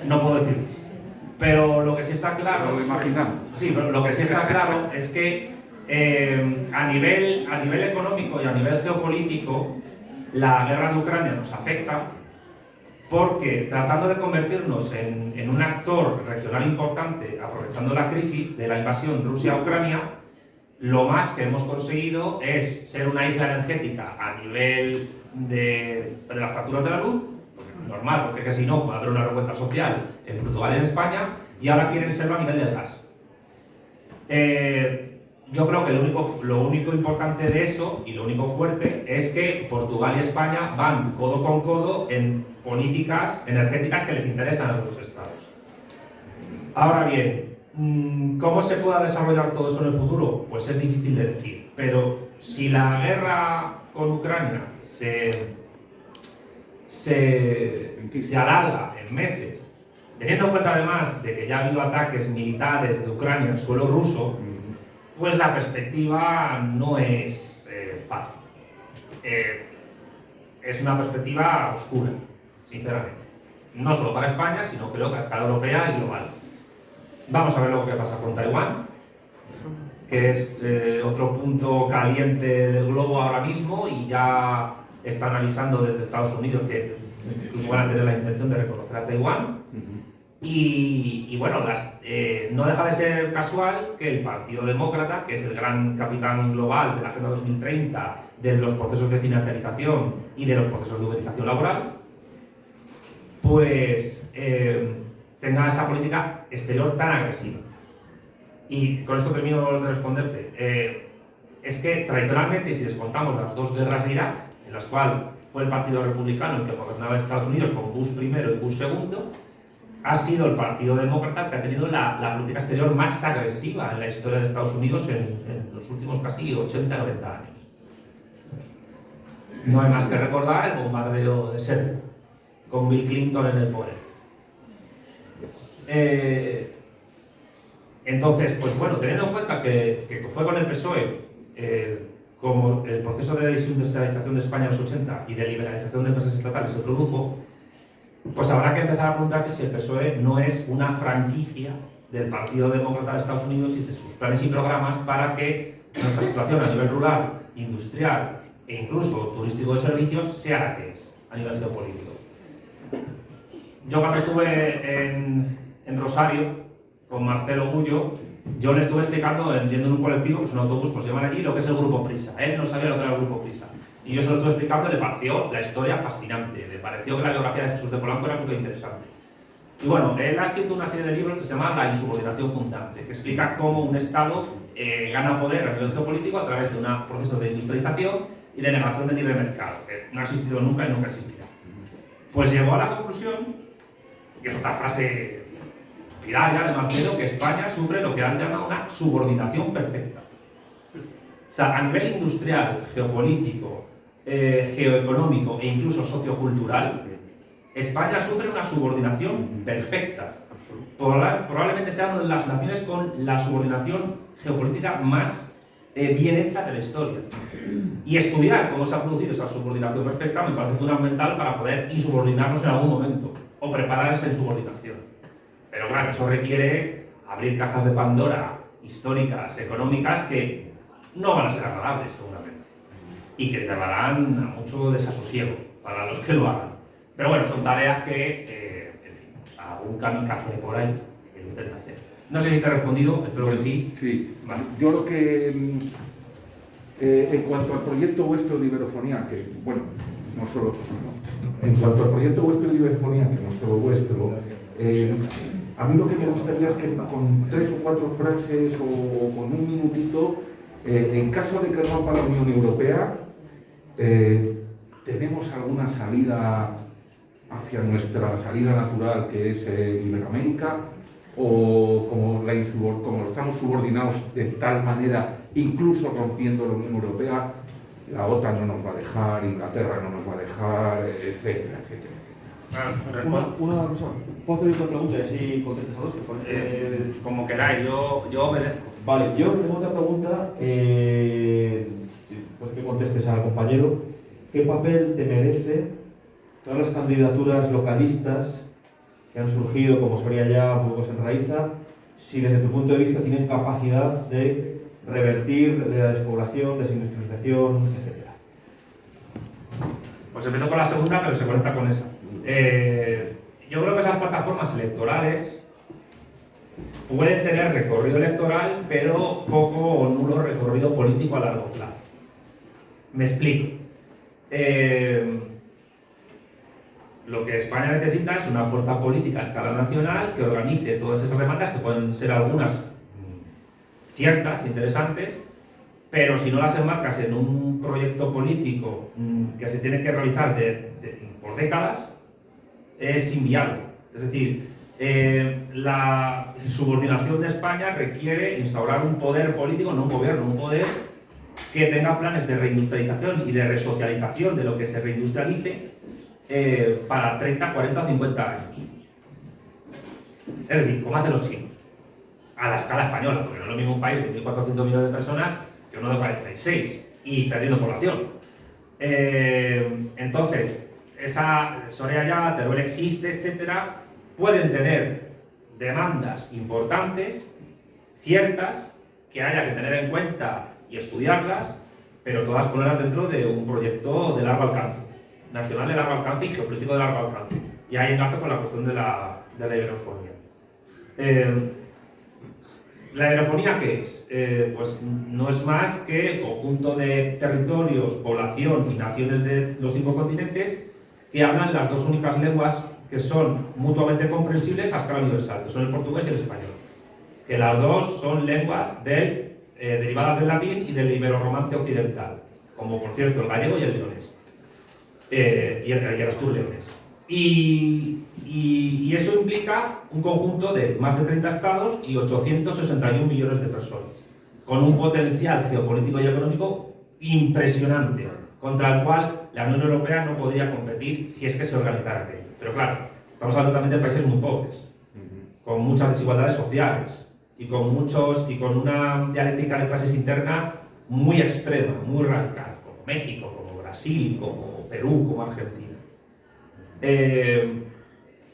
No puedo decir más. Pero lo que sí está claro... Lo imaginamos. Sí, pero lo que sí está claro es que a nivel económico y a nivel geopolítico, la guerra de Ucrania nos afecta porque tratando de convertirnos en un actor regional importante, aprovechando la crisis de la invasión Rusia-Ucrania, lo más que hemos conseguido es ser una isla energética a nivel de las facturas de la luz, normal, porque que si no puede haber una revuelta social en Portugal y en España, y ahora quieren serlo a nivel del gas. Yo creo que lo único importante de eso y lo único fuerte es que Portugal y España van codo con codo en políticas energéticas que les interesan a los dos estados. Ahora bien, ¿cómo se pueda desarrollar todo eso en el futuro? Pues es difícil de decir, pero si la guerra con Ucrania se alarga en meses, teniendo en cuenta además de que ya ha habido ataques militares de Ucrania en suelo ruso, pues la perspectiva no es fácil. Es una perspectiva oscura, sinceramente. No solo para España, sino creo que a escala europea y global. Vamos a ver luego qué pasa con Taiwán, que es otro punto caliente del globo ahora mismo, y ya están avisando desde Estados Unidos que incluso van a tener la intención de reconocer a Taiwán. Y bueno, no deja de ser casual que el Partido Demócrata, que es el gran capitán global de la Agenda 2030, de los procesos de financiarización y de los procesos de uberización laboral, pues tenga esa política exterior tan agresiva. Y con esto termino de responderte. Es que tradicionalmente, y si descontamos las dos guerras de Irak, en las cuales fue el Partido Republicano el que gobernaba Estados Unidos con Bush primero y Bush segundo, ha sido el Partido Demócrata que ha tenido la política exterior más agresiva en la historia de Estados Unidos en los últimos casi 80-90 años. No hay más que recordar el bombardeo de Serbia, con Bill Clinton en el poder. Entonces, pues bueno, teniendo en cuenta que fue con el PSOE, como el proceso de desindustrialización de España en los 80 y de liberalización de empresas estatales se produjo, pues habrá que empezar a preguntarse si el PSOE no es una franquicia del Partido Demócrata de Estados Unidos y de sus planes y programas para que nuestra situación a nivel rural, industrial e incluso turístico de servicios sea la que es a nivel geopolítico. Yo cuando estuve en Rosario con Marcelo Gullo, yo le estuve explicando, yendo en un colectivo, que es un autobús, pues llaman allí, lo que es el Grupo Prisa. Él no sabía lo que era el Grupo Prisa. Y yo se lo estuve explicando y le pareció la historia fascinante, le pareció que la biografía de Jesús de Polanco era súper interesante. Y bueno, él ha escrito una serie de libros que se llama La insubordinación fundante, que explica cómo un Estado gana poder a nivel geopolítico a través de un proceso de industrialización y de negación del libre mercado, que no ha existido nunca y nunca existirá. Pues llegó a la conclusión, y es otra frase lapidaria de Marcelo, que España sufre lo que han llamado una subordinación perfecta. O sea, a nivel industrial, geopolítico, geoeconómico e incluso sociocultural, España sufre una subordinación perfecta. Probablemente sea una de las naciones con la subordinación geopolítica más bien hecha de la historia. Y estudiar cómo se ha producido esa subordinación perfecta me parece fundamental para poder insubordinarnos en algún momento o preparar esa insubordinación. Pero claro, eso requiere abrir cajas de Pandora históricas, económicas, que no van a ser agradables seguramente y que llevarán a mucho desasosiego para los que lo hagan. Pero bueno, son tareas que, en fin, algún kamikaze por ahí que lo intenta hacer. No sé si te he respondido, espero que sí. Sí, vale. Yo lo que, en cuanto al proyecto vuestro de Iberofonía, que, bueno, no solo, en cuanto al proyecto vuestro de Iberofonía, que no solo vuestro, a mí lo que me gustaría es que con 3 o 4 frases o con un minutito, en caso de que rompa la Unión Europea, ¿tenemos alguna salida hacia nuestra salida natural, que es Iberoamérica, o como estamos subordinados de tal manera, incluso rompiendo la Unión Europea, la OTAN no nos va a dejar, Inglaterra no nos va a dejar, etcétera, etcétera. Una cosa, ¿puedo hacer otra pregunta y así contestas a dos? Como queráis, yo obedezco. Vale, yo tengo otra pregunta, pues que contestes al compañero. ¿Qué papel te merece todas las candidaturas localistas que han surgido, como Soria Ya, Burgos Enraiza, si desde tu punto de vista tienen capacidad de revertir la despoblación, desindustrialización, etcétera? Pues empiezo con la segunda, pero se conecta con esa. Yo creo que esas plataformas electorales pueden tener recorrido electoral, pero poco o nulo recorrido político a largo plazo. Me explico. Lo que España necesita es una fuerza política a escala nacional que organice todas esas demandas, que pueden ser algunas ciertas, interesantes, pero si no las enmarcas en un proyecto político que se tiene que realizar por décadas, es inviable. Es decir, la subordinación de España requiere instaurar un poder político, no un gobierno, un poder que tenga planes de reindustrialización y de resocialización de lo que se reindustrialice para 30, 40 o 50 años. Es decir, como hacen los chinos, a la escala española, porque no es lo mismo un país de 1.400 millones de personas que uno de 46 y perdiendo población. Entonces, esa Soria Ya, Teruel existe, etcétera, pueden tener demandas importantes, ciertas, que haya que tener en cuenta y estudiarlas, pero todas ponerlas dentro de un proyecto de largo alcance, nacional de largo alcance y geopolítico de largo alcance. Y ahí enlazo con la cuestión de la iberofonía. ¿La iberofonía qué es? Pues no es más que el conjunto de territorios, población y naciones de los 5 continentes que hablan las dos únicas lenguas que son mutuamente comprensibles a escala universal, que son el portugués y el español. Que las dos son lenguas derivadas del latín y del iberorromance occidental, como por cierto el gallego y el leonés, y el astur-leonés. Y eso implica un conjunto de más de 30 estados y 861 millones de personas, con un potencial geopolítico y económico impresionante, contra el cual la Unión Europea no podría competir si es que se organizara aquello. Pero claro, estamos hablando también de países muy pobres, con muchas desigualdades sociales y con una dialéctica de clases interna muy extrema, muy radical, como México, como Brasil, como Perú, como Argentina.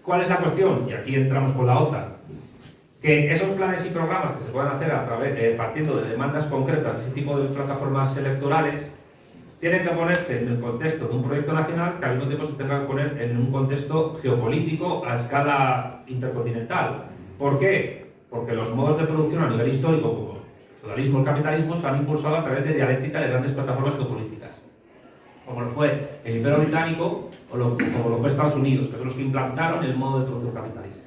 ¿Cuál es la cuestión? Y aquí entramos con la OTAN. Que esos planes y programas que se puedan hacer partiendo de demandas concretas de ese tipo de plataformas electorales tienen que ponerse en el contexto de un proyecto nacional que al mismo tiempo se tenga que poner en un contexto geopolítico a escala intercontinental. ¿Por qué? Porque los modos de producción a nivel histórico, como el feudalismo y el capitalismo, se han impulsado a través de dialéctica de grandes plataformas geopolíticas, como lo fue el Imperio Británico o como lo fue Estados Unidos, que son los que implantaron el modo de producción capitalista.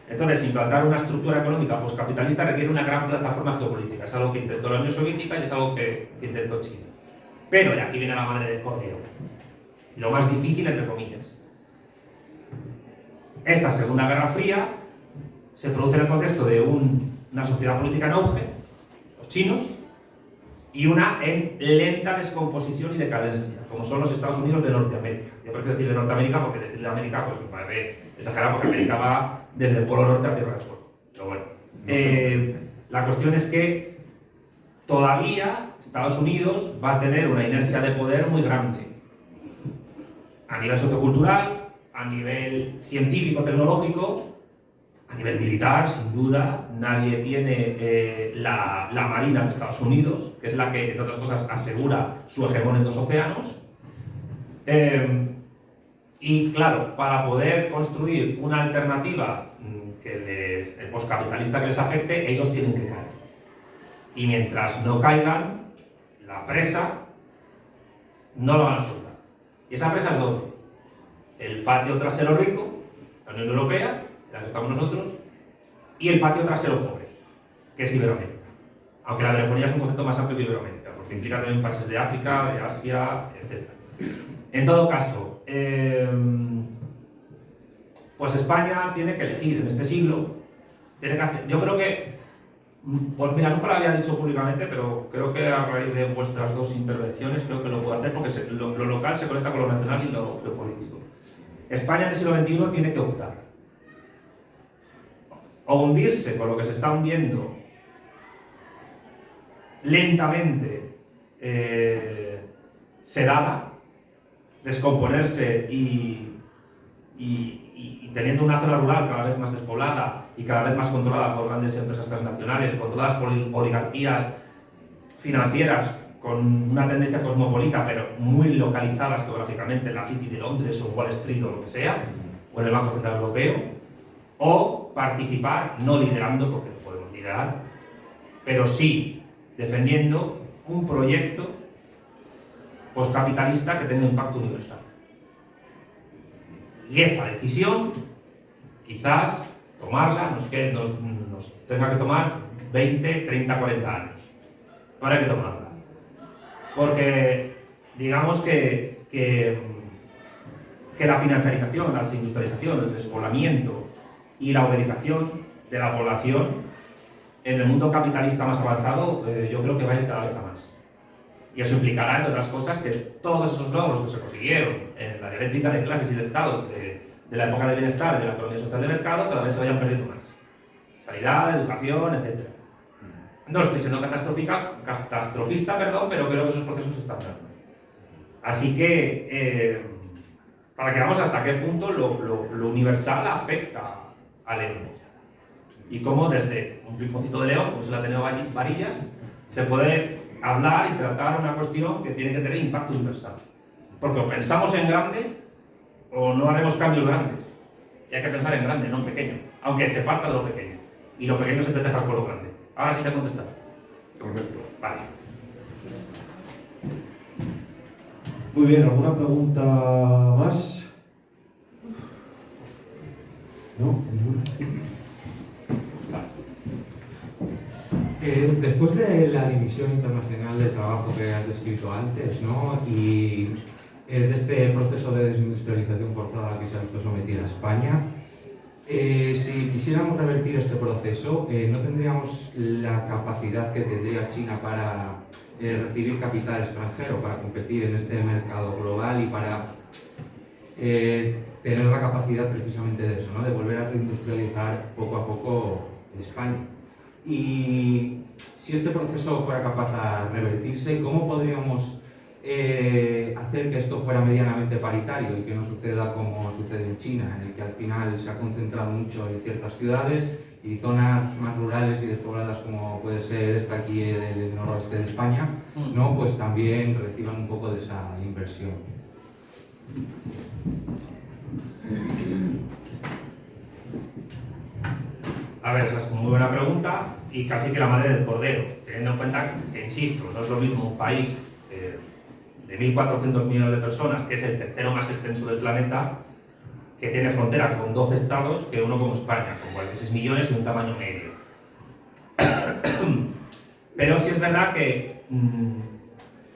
Entonces, implantar una estructura económica postcapitalista requiere una gran plataforma geopolítica. Es algo que intentó la Unión Soviética y es algo que intentó China. Pero, y aquí viene la madre del cordero, lo más difícil, entre comillas. Esta Segunda Guerra Fría se produce en el contexto de una sociedad política en auge, los chinos, y una en lenta descomposición y decadencia, como son los Estados Unidos de Norteamérica. Yo prefiero decir de Norteamérica porque decir de América pues, me parece exagerado, porque América va desde el Polo Norte a Tierra del Fuego. Pero bueno, la cuestión es que todavía Estados Unidos va a tener una inercia de poder muy grande. A nivel sociocultural, a nivel científico-tecnológico, a nivel militar, sin duda. Nadie tiene la Marina de Estados Unidos, que es la que, entre otras cosas, asegura su hegemonía en los océanos. Y claro, para poder construir una alternativa postcapitalista que les afecte, ellos tienen que caer. Y mientras no caigan, la presa no la van a soltar. Y esa presa es doble. El patio trasero rico, la Unión Europea, en la que estamos nosotros, y el patio trasero pobre, que es Iberoamérica. Aunque la iberofonía es un concepto más amplio que Iberoamérica, porque implica también países de África, de Asia, etc. En todo caso, pues España tiene que elegir en este siglo, tiene que hacer, yo creo que, pues mira, nunca lo había dicho públicamente, pero creo que a raíz de vuestras dos intervenciones creo que lo puedo hacer porque lo local se conecta con lo nacional y lo político. España en el siglo XXI tiene que optar o hundirse con lo que se está hundiendo lentamente, sedada, descomponerse y teniendo una zona rural cada vez más despoblada y cada vez más controlada por grandes empresas transnacionales, controladas por oligarquías financieras con una tendencia cosmopolita, pero muy localizadas geográficamente en la City de Londres o Wall Street o lo que sea, o en el Banco Central Europeo, o participar, no liderando, porque no podemos liderar, pero sí defendiendo un proyecto postcapitalista que tenga impacto universal. Y esa decisión, quizás, tomarla nos tenga que tomar 20, 30, 40 años. Pero hay que tomarla. Porque, digamos que la financiarización, la desindustrialización, el despoblamiento y la uberización de la población en el mundo capitalista más avanzado, yo creo que va a ir cada vez a más. Y eso implicará, entre otras cosas, que todos esos logros que se consiguieron en la dialéctica de clases y de estados de la época del bienestar, de la economía social de mercado, cada vez se vayan perdiendo más. Sanidad, educación, etc. No estoy siendo catastrofista, pero creo que esos procesos se están dando. Así que, para que veamos hasta qué punto lo universal afecta a León. Y cómo desde un rinconcito de León, como es el Ateneo Varillas, se puede hablar y tratar una cuestión que tiene que tener impacto universal. Porque o pensamos en grande o no haremos cambios grandes. Y hay que pensar en grande, no en pequeño. Aunque se parta de lo pequeño. Y lo pequeño se te deja por lo grande. Ahora sí te he contestado. Correcto. Vale. Muy bien, ¿alguna pregunta más? ¿No? ¿Ninguna? Después de la División Internacional del Trabajo que has descrito antes, ¿no? Y de este proceso de desindustrialización forzada que se ha visto sometida a España, si quisiéramos revertir este proceso, ¿no tendríamos la capacidad que tendría China para recibir capital extranjero, para competir en este mercado global y para tener la capacidad precisamente de eso, ¿no? De volver a reindustrializar poco a poco España? Y si este proceso fuera capaz de revertirse, ¿cómo podríamos hacer que esto fuera medianamente paritario y que no suceda como sucede en China, en el que al final se ha concentrado mucho en ciertas ciudades y zonas más rurales y despobladas como puede ser esta aquí del noroeste de España, ¿no? Pues también reciban un poco de esa inversión? A ver, esa es una muy buena pregunta y casi que la madre del cordero, teniendo en cuenta que, insisto, no es lo mismo un país de 1.400 millones de personas, que es el tercero más extenso del planeta, que tiene frontera con 12 estados, que uno como España, con 46 millones y un tamaño medio. Pero sí es verdad que,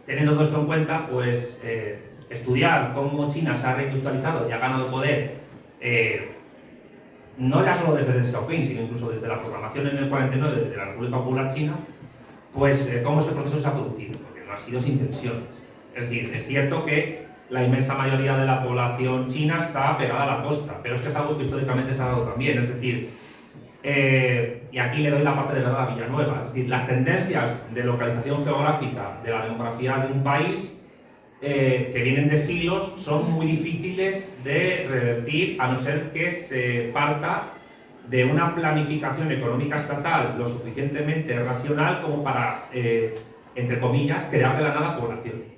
teniendo todo esto en cuenta, pues estudiar cómo China se ha reindustrializado y ha ganado poder, no ya solo desde Deng Xiaoping, sino incluso desde la proclamación en el 49 de la República Popular China, pues cómo ese proceso se ha producido, porque no ha sido sin tensiones. Es decir, es cierto que la inmensa mayoría de la población china está pegada a la costa, pero es que es algo que históricamente se ha dado también. Es decir, y aquí le doy la parte de verdad a Villanueva, es decir, las tendencias de localización geográfica de la demografía de un país que vienen de siglos son muy difíciles de revertir, a no ser que se parta de una planificación económica estatal lo suficientemente racional como para, entre comillas, crear de la nada población,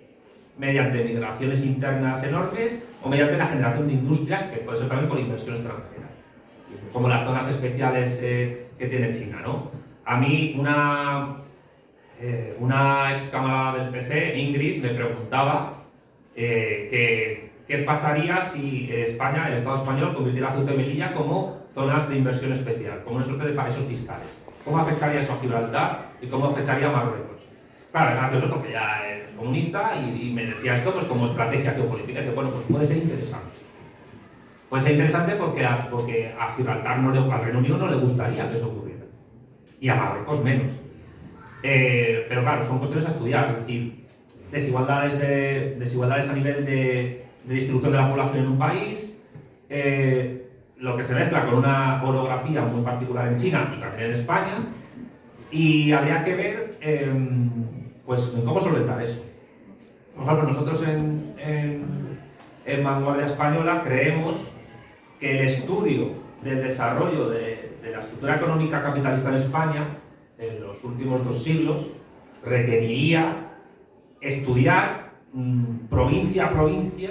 mediante migraciones internas enormes o mediante la generación de industrias, que puede ser también por inversión extranjera, como las zonas especiales que tiene China, ¿no? A mí una ex camarada del PC, Ingrid, me preguntaba qué pasaría si España, el Estado español, convirtiera Ceuta y Melilla como zonas de inversión especial, como una suerte de paraísos fiscales. ¿Cómo afectaría eso a Gibraltar y cómo afectaría a Marruecos? Claro, es gracioso porque ya es comunista y me decía esto pues como estrategia geopolítica. Y dice, bueno, pues puede ser interesante. puede ser interesante porque a Gibraltar, al Reino Unido no le gustaría que eso ocurriera. Y a Marruecos menos. Pero claro, son cuestiones a estudiar, es decir, desigualdades a nivel de distribución de la población en un país, lo que se mezcla con una orografía muy particular en China y también en España, y habría que ver pues, cómo solventar eso. Por ejemplo, nosotros en Vanguardia Española creemos que el estudio del desarrollo de la estructura económica capitalista en España en los últimos 2 siglos requeriría estudiar provincia a provincia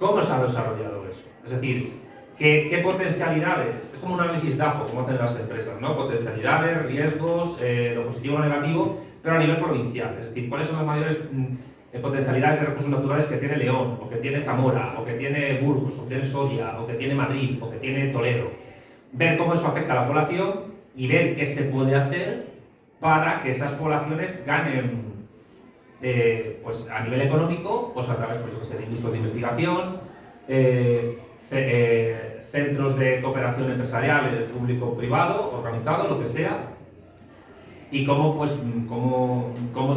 cómo se ha desarrollado eso. Es decir, qué potencialidades, es como un análisis DAFO, como hacen las empresas, ¿no? Potencialidades, riesgos, lo positivo o lo negativo, pero a nivel provincial. Es decir, cuáles son las mayores potencialidades de recursos naturales que tiene León, o que tiene Zamora, o que tiene Burgos, o que tiene Soria, o que tiene Madrid, o que tiene Toledo. Ver cómo eso afecta a la población y ver qué se puede hacer para que esas poblaciones ganen pues a nivel económico, pues a través de industrias de investigación, centros de cooperación empresarial, público-privado, organizado, lo que sea, y cómo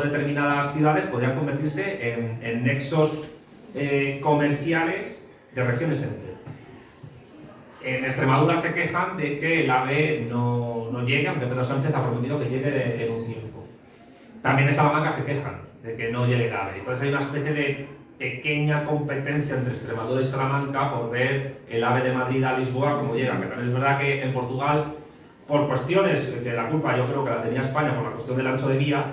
determinadas ciudades podrían convertirse en nexos comerciales de regiones enteras. En Extremadura se quejan de que el AVE no llegue, aunque Pedro Sánchez ha prometido que llegue en un tiempo. También en Salamanca se quejan de que no llegue el AVE. Entonces hay una especie de pequeña competencia entre Extremadura y Salamanca por ver el AVE de Madrid a Lisboa cómo llega. Que también es verdad que en Portugal, por cuestiones que la culpa yo creo que la tenía España por la cuestión del ancho de vía,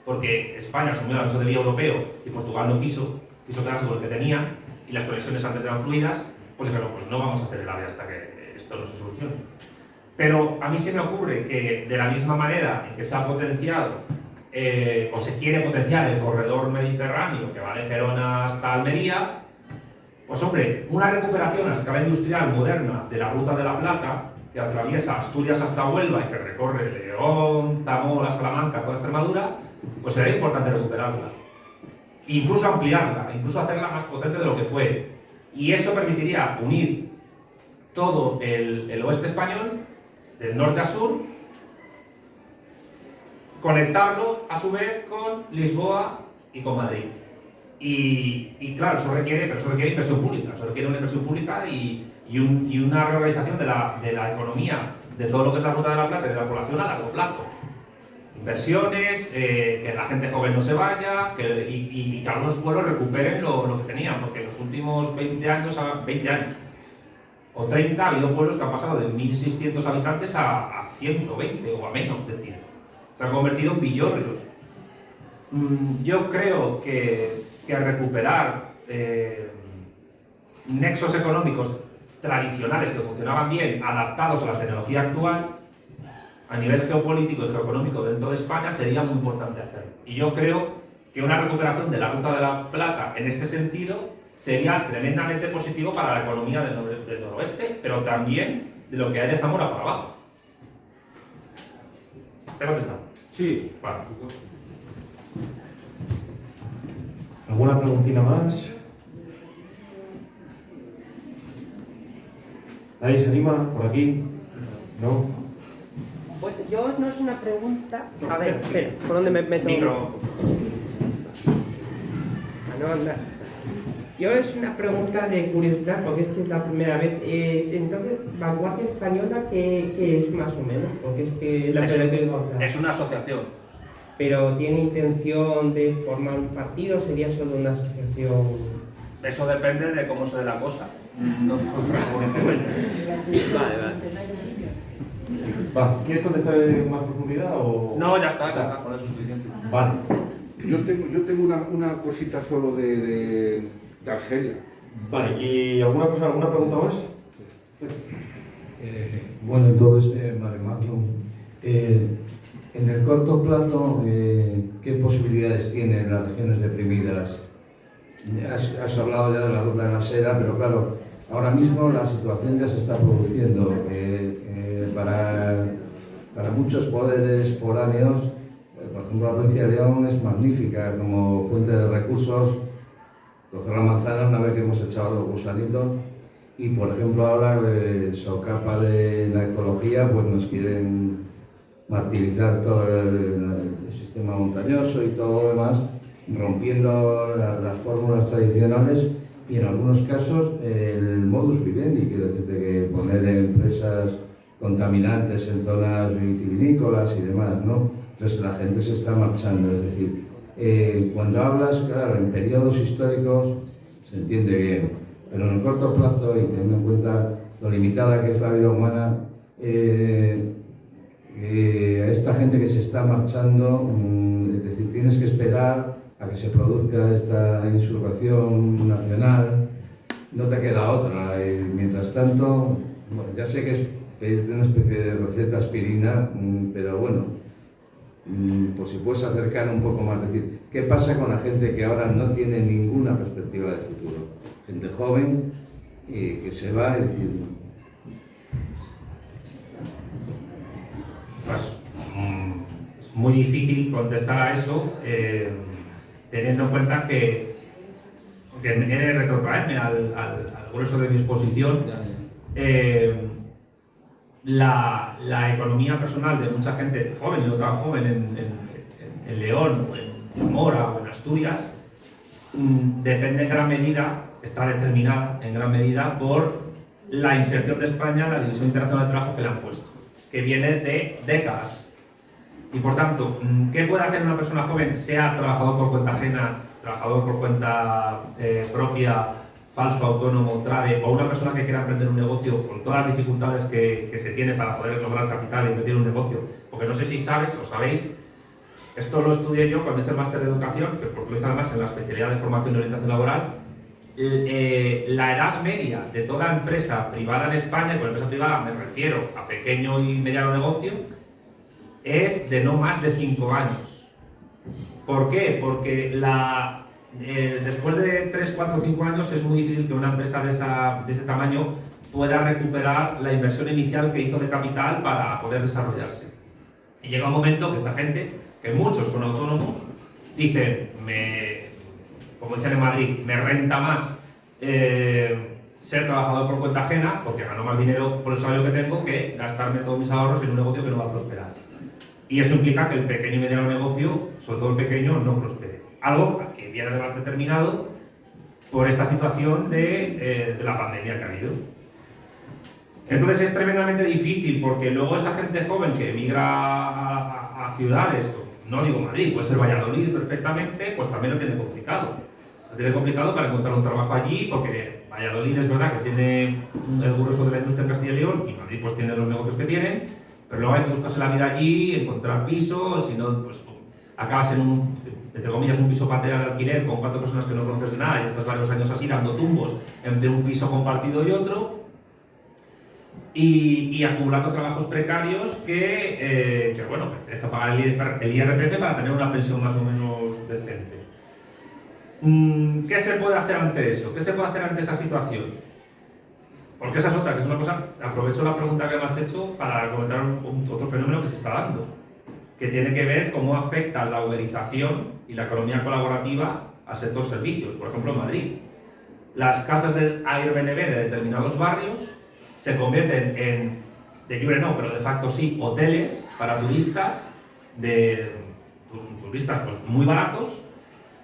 porque España asumió el ancho de vía europeo y Portugal no quiso quedarse con el que tenía y las conexiones antes eran fluidas, pues dijeron, pues no vamos a hacer el AVE hasta que esto no se solucione. Pero a mí se me ocurre que de la misma manera en que se ha potenciado o se quiere potenciar el corredor mediterráneo que va de Gerona hasta Almería, pues hombre, una recuperación a escala industrial moderna de la Ruta de la Plata, que atraviesa Asturias hasta Huelva y que recorre León, Zamora, Salamanca, toda Extremadura, pues sería importante recuperarla. Incluso ampliarla, incluso hacerla más potente de lo que fue. Y eso permitiría unir todo el oeste español, del norte a sur, conectarlo a su vez con Lisboa y con Madrid. Y claro, eso requiere inversión pública, eso requiere una inversión pública y una reorganización de la economía, de todo lo que es la Ruta de la Plata y de la población a largo plazo. Inversiones, que la gente joven no se vaya y que algunos pueblos recuperen lo que tenían, porque en los últimos 20 años o 30 ha habido pueblos que han pasado de 1.600 habitantes a 120 o a menos, es decir, se han convertido en villorrios. Yo creo que recuperar nexos económicos tradicionales que funcionaban bien, adaptados a la tecnología actual, a nivel geopolítico y geoeconómico dentro de España, sería muy importante hacerlo. Y yo creo que una recuperación de la Ruta de la Plata en este sentido sería tremendamente positivo para la economía del noroeste, pero también de lo que hay de Zamora para abajo. ¿Te he contestado? Sí. Vale. ¿Alguna preguntita más? ¿Nadie se anima por aquí? ¿No? Pues yo no es una pregunta. A ver, espera, ¿por dónde me meto? Micro. No, anda. Yo es una pregunta de curiosidad, porque es que es la primera vez. Entonces, Vanguardia Española, ¿qué es más o menos? Porque es que la primera vez que digo hablar. Es una asociación. Pero ¿tiene intención de formar un partido? ¿Sería solo una asociación? Eso depende de cómo se dé la cosa. No. Vale. Va, ¿quieres contestar en más profundidad o...? No, ya está, con eso es suficiente. Vale. Yo tengo una cosita solo de Argelia. Vale, ¿y alguna pregunta más? Bueno, entonces, Mare Magnum, en el corto plazo, ¿qué posibilidades tienen las regiones deprimidas? Has hablado ya de la Ruta de la Seda, pero claro, ahora mismo la situación ya se está produciendo. Para muchos poderes foráneos, por ejemplo, la provincia de León es magnífica como fuente de recursos coger la manzana una vez que hemos echado los gusanitos. Y por ejemplo ahora, socapa de la ecología, pues nos quieren martirizar todo el sistema montañoso y todo lo demás, rompiendo las fórmulas tradicionales y en algunos casos el modus vivendi, quiero decirte que poner empresas contaminantes en zonas vitivinícolas y demás, ¿no? Entonces la gente se está marchando, es decir, cuando hablas, claro, en periodos históricos se entiende bien, pero en el corto plazo y teniendo en cuenta lo limitada que es la vida humana, a esta gente que se está marchando, es decir, tienes que esperar a que se produzca esta insurrección nacional, no te queda otra. Y mientras tanto, bueno, ya sé que es pedirte una especie de receta aspirina, pero bueno, pues si puedes acercar un poco más, decir, ¿qué pasa con la gente que ahora no tiene ninguna perspectiva de futuro? Gente joven que se va, es decir... Pues, es muy difícil contestar a eso, teniendo en cuenta que he de retrotraerme al grueso de mi exposición. La economía personal de mucha gente joven y no tan joven en León, o en Zamora o en Asturias, depende en gran medida, está determinada en gran medida por la inserción de España en la División Internacional de Trabajo que le han puesto, que viene de décadas. Y por tanto, ¿qué puede hacer una persona joven, sea trabajador por cuenta ajena, trabajador por cuenta propia, falso autónomo, trade, o una persona que quiera emprender un negocio con todas las dificultades que se tiene para poder lograr capital y emprender un negocio? Porque no sé si sabes o sabéis, esto lo estudié yo cuando hice el máster de educación, que porque lo hice además en la especialidad de formación y orientación laboral. La edad media de toda empresa privada en España, y con empresa privada me refiero a pequeño y mediano negocio, es de no más de 5 años. ¿Por qué? Porque después de 3, 4, 5 años es muy difícil que una empresa de ese tamaño pueda recuperar la inversión inicial que hizo de capital para poder desarrollarse. Y llega un momento que esa gente, que muchos son autónomos, dicen, como dicen en Madrid, me renta más ser trabajador por cuenta ajena, porque gano más dinero por el salario que tengo, que gastarme todos mis ahorros en un negocio que no va a prosperar. Y eso implica que el pequeño y mediano negocio, sobre todo el pequeño, no prospere. Algo que viene además determinado por esta situación de la pandemia que ha habido. Entonces es tremendamente difícil, porque luego esa gente joven que emigra a ciudades, no digo Madrid, puede ser Valladolid perfectamente, pues también lo tiene complicado. Lo tiene complicado para encontrar un trabajo allí, porque Valladolid es verdad que tiene el grueso de la industria en Castilla y León, y Madrid pues tiene los negocios que tienen, pero luego hay que buscarse la vida allí, encontrar pisos, si no, pues acabas en entre comillas, un piso patera de alquiler con 4 personas que no conoces de nada y estás varios años así dando tumbos entre un piso compartido y otro, y acumulando trabajos precarios que bueno, que tienes que pagar el IRPF para tener una pensión más o menos decente. ¿Qué se puede hacer ante eso? ¿Qué se puede hacer ante esa situación? Porque esa es otra, que es una cosa, aprovecho la pregunta que me has hecho para comentar otro fenómeno que se está dando, que tiene que ver cómo afecta la uberización y la economía colaborativa al sector servicios. Por ejemplo, en Madrid, las casas de Airbnb de determinados barrios se convierten de jure no, pero de facto sí, hoteles para turistas, turistas pues, muy baratos,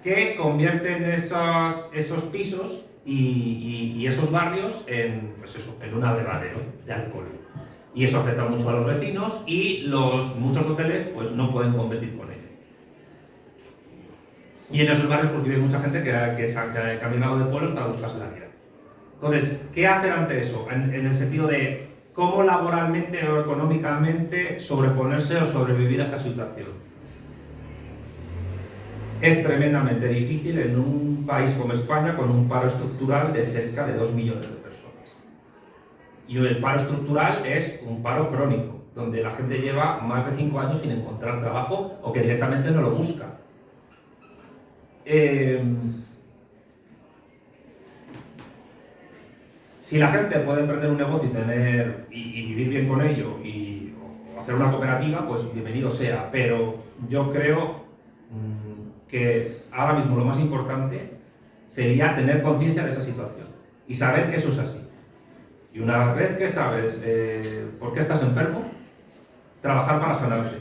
que convierten esos pisos y esos barrios en un abrevadero de alcohol. Y eso afecta mucho a los vecinos y muchos hoteles pues, no pueden competir con ello. Y en esos barrios pues, vive mucha gente que ha caminado de pueblos para buscarse la vida. Entonces, ¿qué hacer ante eso? En el sentido de cómo laboralmente o económicamente sobreponerse o sobrevivir a esa situación. Es tremendamente difícil en un país como España con un paro estructural de cerca de 2 millones de personas. Y el paro estructural es un paro crónico, donde la gente lleva más de 5 años sin encontrar trabajo o que directamente no lo busca. Si la gente puede emprender un negocio y vivir bien con ello o hacer una cooperativa, pues bienvenido sea. Pero yo creo que ahora mismo lo más importante sería tener conciencia de esa situación y saber que eso es así. Y una vez que sabes por qué estás enfermo, trabajar para sanarte.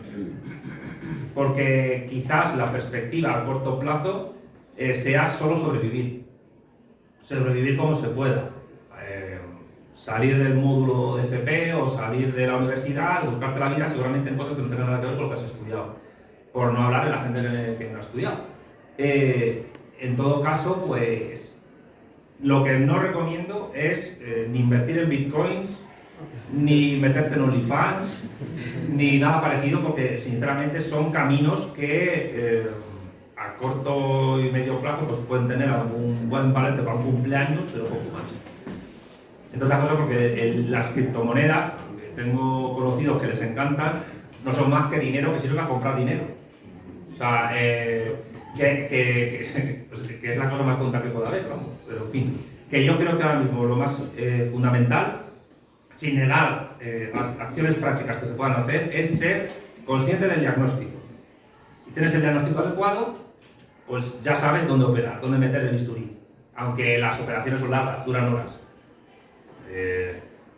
Porque quizás la perspectiva a corto plazo sea solo sobrevivir. Sobrevivir como se pueda. Salir del módulo de FP o salir de la universidad, buscarte la vida seguramente en cosas que no tengan nada que ver con lo que has estudiado. Por no hablar de la gente que no ha estudiado. En todo caso, pues lo que no recomiendo es ni invertir en bitcoins, ni meterte en OnlyFans, ni nada parecido, porque sinceramente son caminos que a corto y medio plazo pues, pueden tener algún buen valor para un cumpleaños, pero poco más. Entre otras cosas porque las criptomonedas, que tengo conocidos que les encantan, no son más que dinero que sirve para comprar dinero. O sea, que es la cosa más tonta que pueda haber, vamos. Pero en fin, que yo creo que ahora mismo lo más fundamental, sin negar acciones prácticas que se puedan hacer, es ser consciente del diagnóstico. Si tienes el diagnóstico adecuado, pues ya sabes dónde operar, dónde meter el bisturí. Aunque las operaciones son largas, duran horas.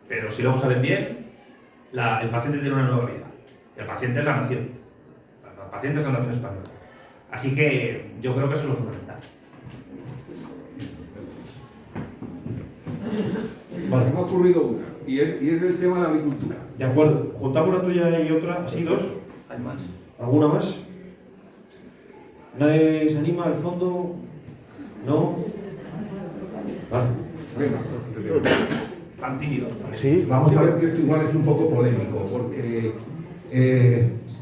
Pero si luego salen bien, el paciente tiene una nueva vida. El paciente es la nación. El paciente es la nación española. Así que yo creo que eso es lo fundamental. Vale, me ha ocurrido una, y es el tema de la agricultura. De acuerdo, juntamos la tuya y otra, así dos. Hay más. ¿Alguna más? ¿Nadie se anima al fondo? ¿No? Vale. Venga. Tan tímidos. Sí, Vamos a ver que esto igual es un poco polémico, porque,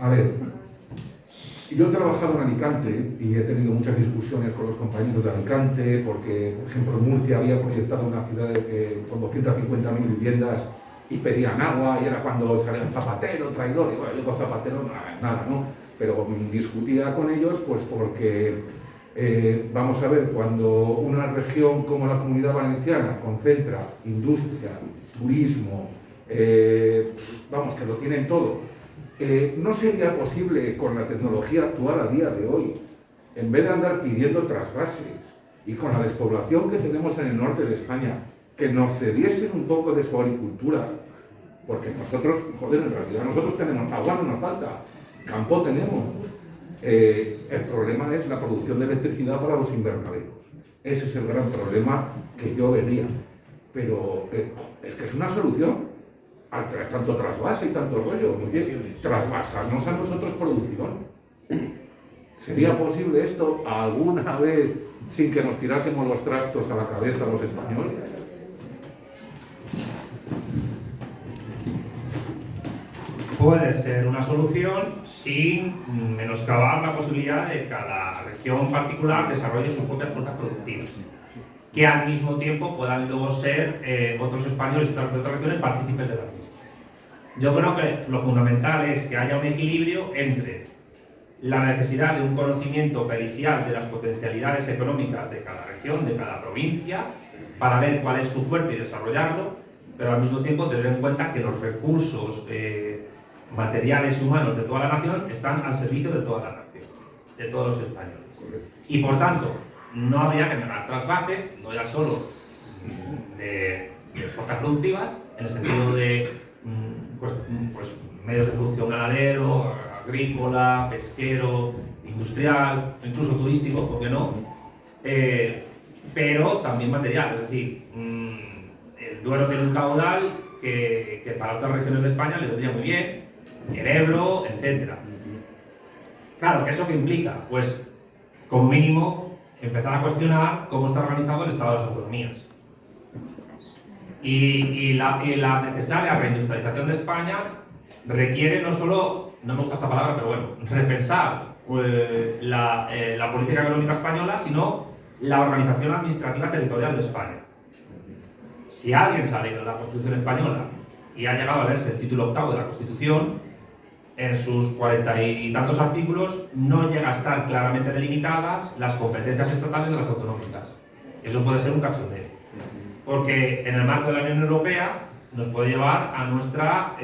a ver, yo he trabajado en Alicante y he tenido muchas discusiones con los compañeros de Alicante, porque, por ejemplo, en Murcia había proyectado una ciudad con 250.000 viviendas y pedían agua, y era cuando salía Zapatero, traidor, y bueno, yo con Zapatero nada, ¿no? Pero discutía con ellos, pues porque, vamos a ver, cuando una región como la Comunidad Valenciana concentra industria, turismo, vamos, que lo tienen todo, no sería posible con la tecnología actual a día de hoy, en vez de andar pidiendo trasvases y con la despoblación que tenemos en el norte de España, que nos cediesen un poco de su agricultura, porque nosotros, joder, en realidad nosotros tenemos agua, no nos falta, campo tenemos. El problema es la producción de electricidad para los invernaderos. Ese es el gran problema que yo vería. Pero es que es una solución. Tanto trasvase y tanto rollo. Oye, trasvasarnos a nosotros producción. ¿Sería posible esto alguna vez sin que nos tirásemos los trastos a la cabeza los españoles? Puede ser una solución sin menoscabar la posibilidad de que cada región particular desarrolle sus propias fuerzas productivas, que al mismo tiempo puedan luego ser otros españoles de otras regiones partícipes de la misma. Yo creo que lo fundamental es que haya un equilibrio entre la necesidad de un conocimiento pericial de las potencialidades económicas de cada región, de cada provincia, para ver cuál es su fuerte y desarrollarlo, pero al mismo tiempo tener en cuenta que los recursos materiales y humanos de toda la nación están al servicio de toda la nación, de todos los españoles. Y por tanto, no habría que negar trasvases, no ya solo de fuerzas productivas, en el sentido de pues, medios de producción ganadero, agrícola, pesquero, industrial, incluso turístico, ¿por qué no? Pero también material, es decir, el Duero tiene un caudal que para otras regiones de España le vendría muy bien, el Ebro, etc. Claro, ¿qué eso qué implica? Pues, como mínimo, empezar a cuestionar cómo está organizado el Estado de las autonomías. Y la necesaria reindustrialización de España requiere no solo, no me gusta esta palabra, pero bueno, repensar la política económica española, sino la organización administrativa territorial de España. Si alguien se ha leído la Constitución española y ha llegado a leerse el título 8º de la Constitución, en sus 40 y tantos artículos no llega a estar claramente delimitadas las competencias estatales de las autonómicas. Eso puede ser un cachondeo, porque en el marco de la Unión Europea nos puede llevar a nuestra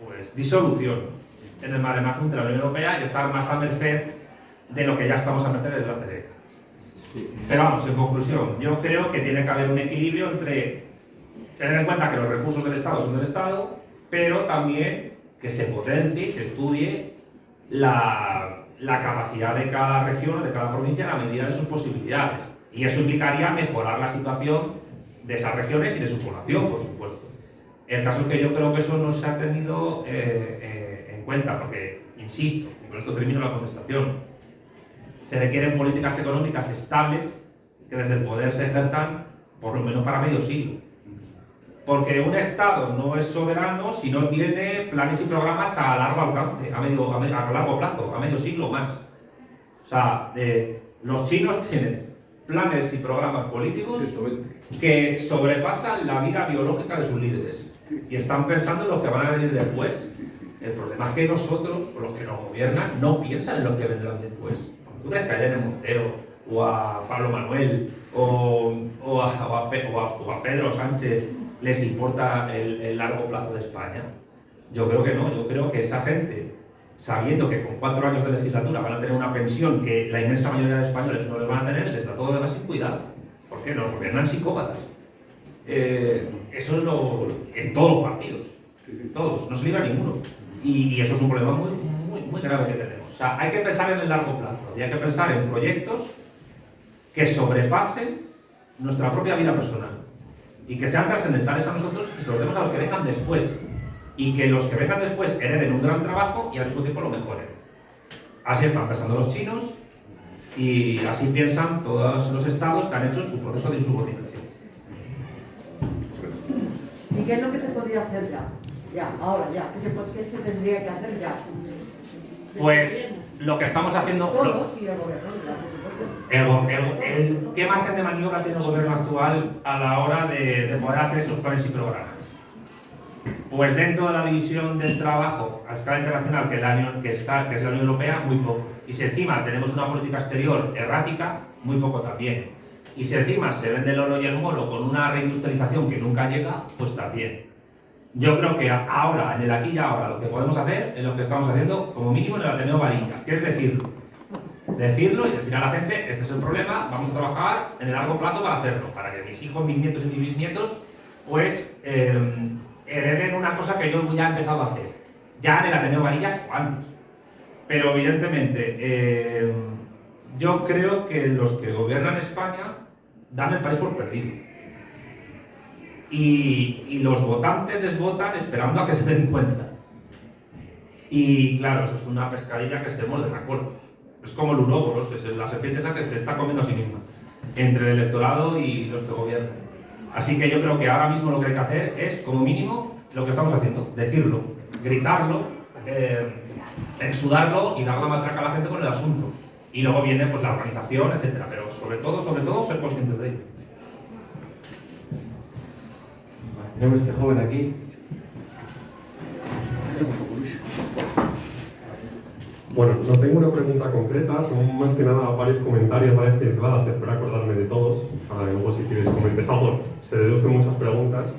pues, disolución en el mare magnum de la Unión Europea y estar más a merced de lo que ya estamos a merced desde hace décadas. Pero vamos, en conclusión, yo creo que tiene que haber un equilibrio entre tener en cuenta que los recursos del Estado son del Estado, pero también que se potencie y se estudie la capacidad de cada región o de cada provincia a la medida de sus posibilidades. Y eso implicaría mejorar la situación de esas regiones y de su población, por supuesto. El caso es que yo creo que eso no se ha tenido en cuenta, porque, insisto, y con esto termino la contestación, se requieren políticas económicas estables que desde el poder se ejerzan por lo menos para medio siglo. Porque un Estado no es soberano si no tiene planes y programas a largo alcance, a largo plazo, a medio siglo más. O sea, los chinos tienen planes y programas políticos que sobrepasan la vida biológica de sus líderes y están pensando en lo que van a venir después. El problema es que nosotros, o los que nos gobiernan, no piensan en lo que vendrán después. ¿Tú crees que a Irene Montero, o a Pablo Manuel, o a Pedro Sánchez les importa el largo plazo de España? Yo creo que no. Yo creo que esa gente, sabiendo que con 4 años de legislatura van a tener una pensión que la inmensa mayoría de españoles no les van a tener, les da todo lo demás sin cuidado. ¿Por qué? Nos gobiernan psicópatas. Eso es en todos los partidos. Todos, no se libra ninguno. Y eso es un problema muy grave que tenemos. O sea, hay que pensar en el largo plazo y hay que pensar en proyectos que sobrepasen nuestra propia vida personal y que sean trascendentales a nosotros y se los demos a los que vengan después. Y que los que vengan después hereden un gran trabajo y al mismo tiempo lo mejoren. Así están pensando los chinos y así piensan todos los estados que han hecho su proceso de insubordinación. ¿Y qué es lo que se podría hacer ya? Ya, ahora ya. ¿Qué se tendría que hacer ya? Pues lo que estamos haciendo... Todos y el gobierno, ya, por supuesto. ¿Qué margen de maniobra tiene el gobierno actual a la hora de poder hacer esos planes y programas? Pues dentro de la división del trabajo a escala internacional que es la Unión Europea, muy poco. Y si encima tenemos una política exterior errática, muy poco también. Y si encima se vende el oro y el moro con una reindustrialización que nunca llega, pues también. Yo creo que ahora, en el aquí y ahora, lo que podemos hacer es lo que estamos haciendo, como mínimo en el Ateneo Varillas, que es decirlo. Decirlo y decir a la gente, este es el problema, vamos a trabajar en el largo plazo para hacerlo, para que mis hijos, mis nietos y mis bisnietos, pues, hereden una cosa que yo ya he empezado a hacer. Ya en el Ateneo Varillas o antes. Pero evidentemente, yo creo que los que gobiernan España dan el país por perdido. Y los votantes les votan esperando a que se den cuenta. Y claro, eso es una pescadilla que se muerde la cola. Es como el uróboros, es la serpiente esa que se está comiendo a sí misma, entre el electorado y los que gobiernan. Así que yo creo que ahora mismo lo que hay que hacer es, como mínimo, lo que estamos haciendo, decirlo, gritarlo, exudarlo y dar la matraca a la gente con el asunto. Y luego viene pues la organización, etcétera. Pero sobre todo, ser conscientes de ello. Tenemos este joven aquí. Bueno, no tengo una pregunta concreta, son más que nada varios comentarios, varias pinceladas, espero acordarme de todos, para que luego si quieres comentes algo, se deducen muchas preguntas.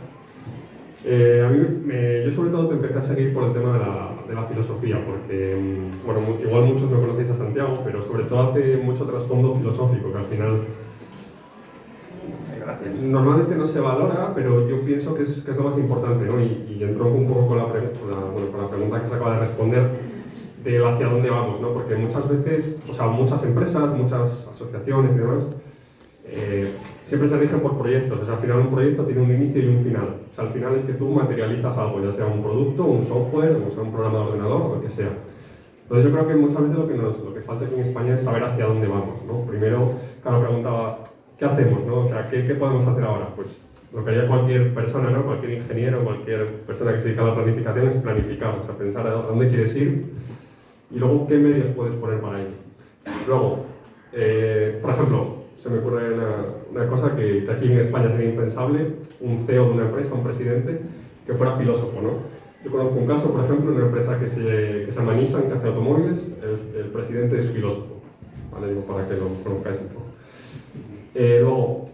Yo sobre todo te empecé a seguir por el tema de la filosofía, porque, bueno, igual muchos no conocéis a Santiago, pero sobre todo hace mucho trasfondo filosófico, que al final normalmente no se valora, pero yo pienso que es lo más importante, ¿no? Y entro un poco con la pregunta que se acaba de responder, de hacia dónde vamos, ¿no? Porque muchas veces, o sea, muchas empresas, muchas asociaciones y demás, siempre se rigen por proyectos. O sea, al final un proyecto tiene un inicio y un final. O sea, al final es que tú materializas algo, ya sea un producto, un software, o sea un programa de ordenador, o lo que sea. Entonces yo creo que muchas veces lo que falta aquí en España es saber hacia dónde vamos, ¿no? Primero, claro, preguntaba, ¿qué hacemos, no? O sea, ¿qué podemos hacer ahora? Pues lo que haría cualquier persona, ¿no? Cualquier ingeniero, cualquier persona que se dedica a la planificación es planificar, o sea, pensar a dónde quieres ir y luego qué medios puedes poner para ello. Luego, por ejemplo, se me ocurre una cosa que aquí en España sería impensable, un CEO de una empresa, un presidente, que fuera filósofo, ¿no? Yo conozco un caso, por ejemplo, de una empresa que se llama Nissan, que hace automóviles, el presidente es filósofo, ¿vale? Digo, para que lo conozcáis un poco. Luego,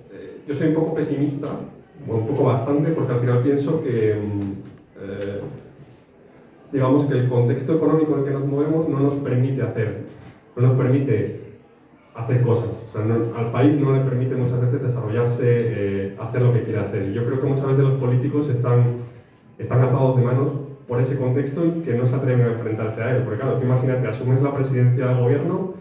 yo soy un poco pesimista, bueno, un poco bastante, porque al final pienso que digamos que el contexto económico en el que nos movemos no nos permite hacer cosas. O sea, al país no le permite muchas veces desarrollarse, hacer lo que quiere hacer. Y yo creo que muchas veces los políticos están atados de manos por ese contexto y que no se atreven a enfrentarse a él. Porque claro, tú imagínate, asumes la presidencia del gobierno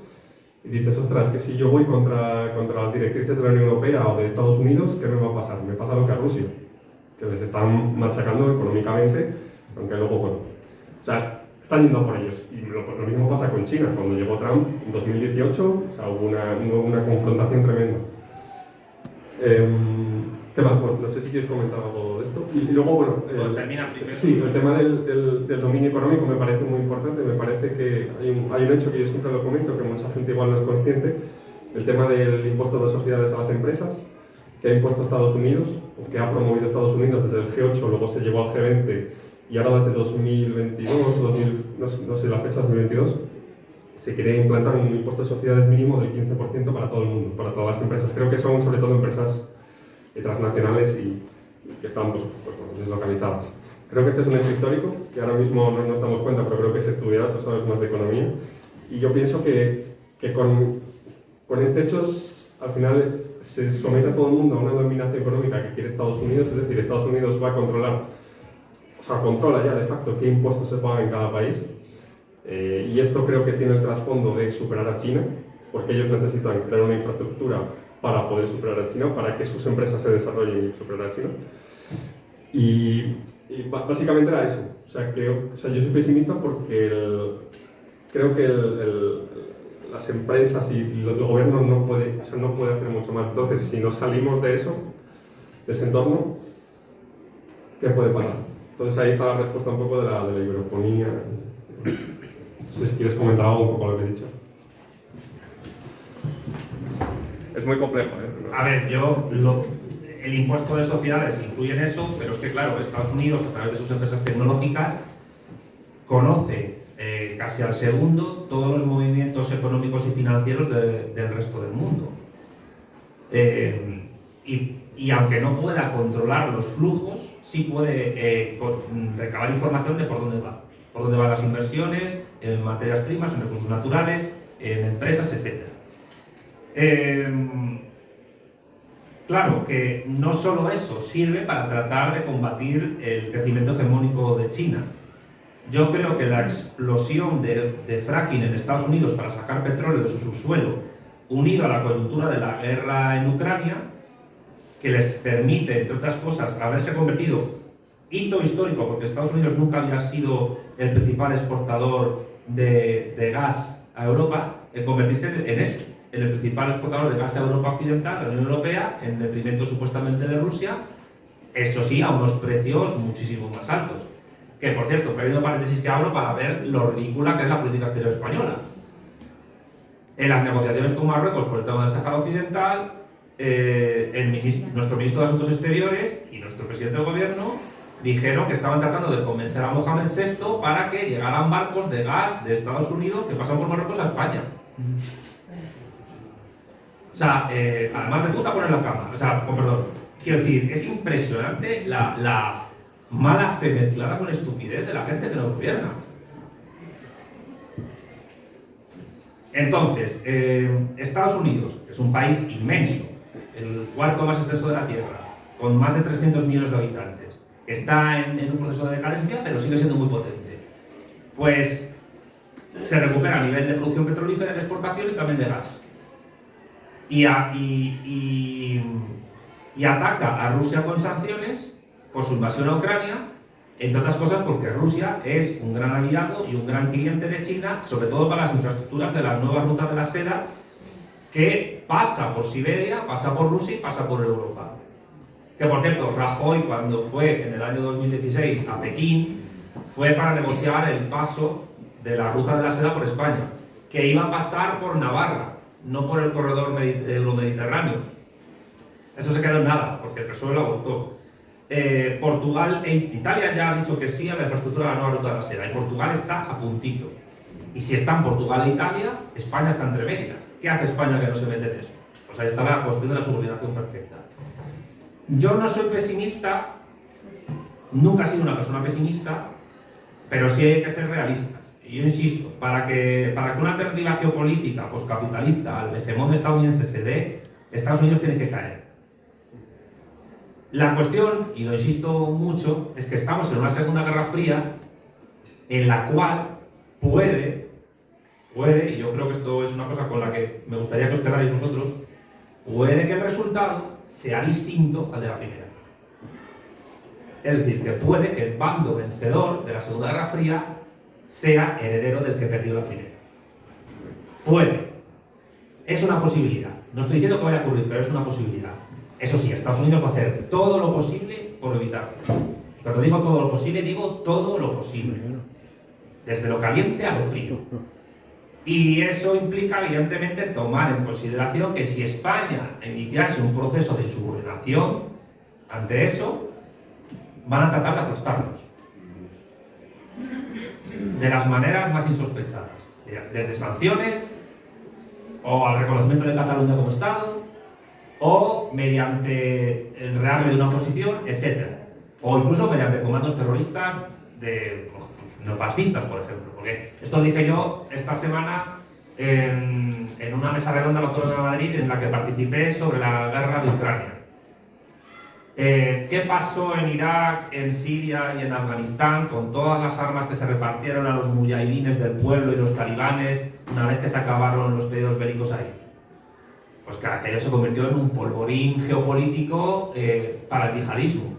y dices, ostras, que si yo voy contra las directrices de la Unión Europea o de Estados Unidos, ¿qué me va a pasar? Me pasa lo que a Rusia, que les están machacando económicamente, aunque luego, bueno, o sea, están yendo a por ellos. Y lo mismo pasa con China. Cuando llegó Trump en 2018, o sea, hubo una confrontación tremenda. ¿Qué más? Bueno, no sé si quieres comentar algo de esto. Y luego, bueno... termina primero. Sí, el tema del dominio económico me parece muy importante. Me parece que hay un hecho que yo siempre lo comento, que mucha gente igual no es consciente, el tema del impuesto de sociedades a las empresas, que ha impuesto Estados Unidos, o que ha promovido Estados Unidos desde el G8, luego se llevó al G20, y ahora desde 2022, no sé la fecha, 2022, se quiere implantar un impuesto de sociedades mínimo del 15% para todo el mundo, para todas las empresas. Creo que son sobre todo empresas transnacionales y que están pues, deslocalizadas. Creo que este es un hecho histórico, que ahora mismo no nos damos cuenta, pero creo que se estudiará, tú sabes más de economía. Y yo pienso que con este hecho, al final, se somete a todo el mundo a una dominación económica que quiere Estados Unidos, es decir, Estados Unidos va a controlar, o sea, controla ya de facto qué impuestos se pagan en cada país. Y esto creo que tiene el trasfondo de superar a China, porque ellos necesitan crear una infraestructura para poder superar a China, para que sus empresas se desarrollen y superar a China. Y básicamente era eso. O sea, yo soy pesimista porque creo que las empresas y el gobierno no puede hacer mucho más. Entonces, si nos salimos de eso, de ese entorno, ¿qué puede pasar? Entonces ahí está la respuesta un poco de la hidroponía. No sé si quieres comentar algo un poco lo que he dicho. Es muy complejo, ¿eh? A ver, el impuesto de sociedades incluye en eso, pero es que claro, Estados Unidos, a través de sus empresas tecnológicas, conoce casi al segundo todos los movimientos económicos y financieros del resto del mundo. Y aunque no pueda controlar los flujos, sí puede recabar información de por dónde van las inversiones, en materias primas, en recursos naturales, en empresas, etc. Claro que no solo eso sirve para tratar de combatir el crecimiento hegemónico de China. Yo creo que la explosión de fracking en Estados Unidos para sacar petróleo de su subsuelo, unido a la coyuntura de la guerra en Ucrania, que les permite, entre otras cosas, haberse convertido, hito histórico, porque Estados Unidos nunca había sido el principal exportador de gas a Europa, en convertirse en eso, en el principal exportador de gas a Europa Occidental, la Unión Europea, en detrimento supuestamente de Rusia, eso sí, a unos precios muchísimo más altos. Que, por cierto, pequeño paréntesis que abro para ver lo ridícula que es la política exterior española. En las negociaciones con Marruecos por el tema del Sáhara Occidental, nuestro ministro de Asuntos Exteriores y nuestro presidente del gobierno dijeron que estaban tratando de convencer a Mohamed VI para que llegaran barcos de gas de Estados Unidos que pasan por Marruecos a España. O sea, además de puta poner la cama. O sea, perdón. Quiero decir, es impresionante la mala fe mezclada con estupidez de la gente que nos gobierna. Entonces, Estados Unidos, que es un país inmenso, el cuarto más extenso de la Tierra, con más de 300 millones de habitantes, está en un proceso de decadencia, pero sigue siendo muy potente. Pues se recupera a nivel de producción petrolífera, de exportación y también de gas. Y ataca a Rusia con sanciones por su invasión a Ucrania, entre otras cosas porque Rusia es un gran aliado y un gran cliente de China, sobre todo para las infraestructuras de la nueva ruta de la seda, que pasa por Siberia, pasa por Rusia y pasa por Europa. Que por cierto, Rajoy, cuando fue en el año 2016 a Pekín, fue para negociar el paso de la ruta de la seda por España, que iba a pasar por Navarra, no por el corredor euromediterráneo. Eso se quedó en nada, porque el PSOE lo votó. Italia ya ha dicho que sí a la infraestructura de la nueva ruta de la seda, y Portugal está a puntito. Y si están Portugal e Italia, España está entre medias. ¿Qué hace España que no se mete en eso? Pues ahí está la cuestión de la subordinación perfecta. Yo no soy pesimista, nunca he sido una persona pesimista, pero sí hay que ser realistas. y yo insisto, para que una alternativa geopolítica poscapitalista al hegemón estadounidense se dé, Estados Unidos tiene que caer. La cuestión, y lo insisto mucho, es que estamos en una Segunda Guerra Fría en la cual puede, y yo creo que esto es una cosa con la que me gustaría que os quedarais vosotros, puede que el resultado sea distinto al de la primera. Es decir, que puede que el bando vencedor de la Segunda Guerra Fría sea heredero del que perdió la primera. Puede. Es una posibilidad. No estoy diciendo que vaya a ocurrir, pero es una posibilidad. Eso sí, Estados Unidos va a hacer todo lo posible por evitarlo. Cuando digo todo lo posible, digo todo lo posible. Desde lo caliente a lo frío. Y eso implica, evidentemente, tomar en consideración que si España iniciase un proceso de insubordinación ante eso, van a tratar de aplastarnos. De las maneras más insospechadas. Desde sanciones, o al reconocimiento de Cataluña como Estado, o mediante el rearme de una oposición, etc. O incluso mediante comandos terroristas no fascistas, por ejemplo. Porque esto lo dije yo esta semana en una mesa redonda en la Autónoma de Madrid en la que participé sobre la guerra de Ucrania. ¿Qué pasó en Irak, en Siria y en Afganistán con todas las armas que se repartieron a los mujahidines del pueblo y los talibanes una vez que se acabaron los pedidos bélicos ahí? Pues que aquello se convirtió en un polvorín geopolítico para el yihadismo.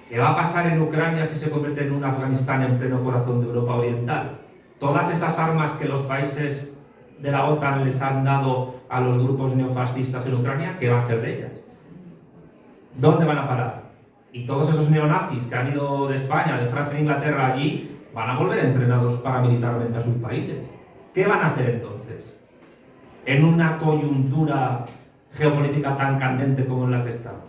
¿Qué va a pasar en Ucrania si se convierte en un Afganistán en pleno corazón de Europa Oriental? Todas esas armas que los países de la OTAN les han dado a los grupos neofascistas en Ucrania, ¿qué va a ser de ellas? ¿Dónde van a parar? Y todos esos neonazis que han ido de España, de Francia e Inglaterra allí, van a volver entrenados paramilitarmente a sus países. ¿Qué van a hacer entonces? En una coyuntura geopolítica tan candente como en la que estamos.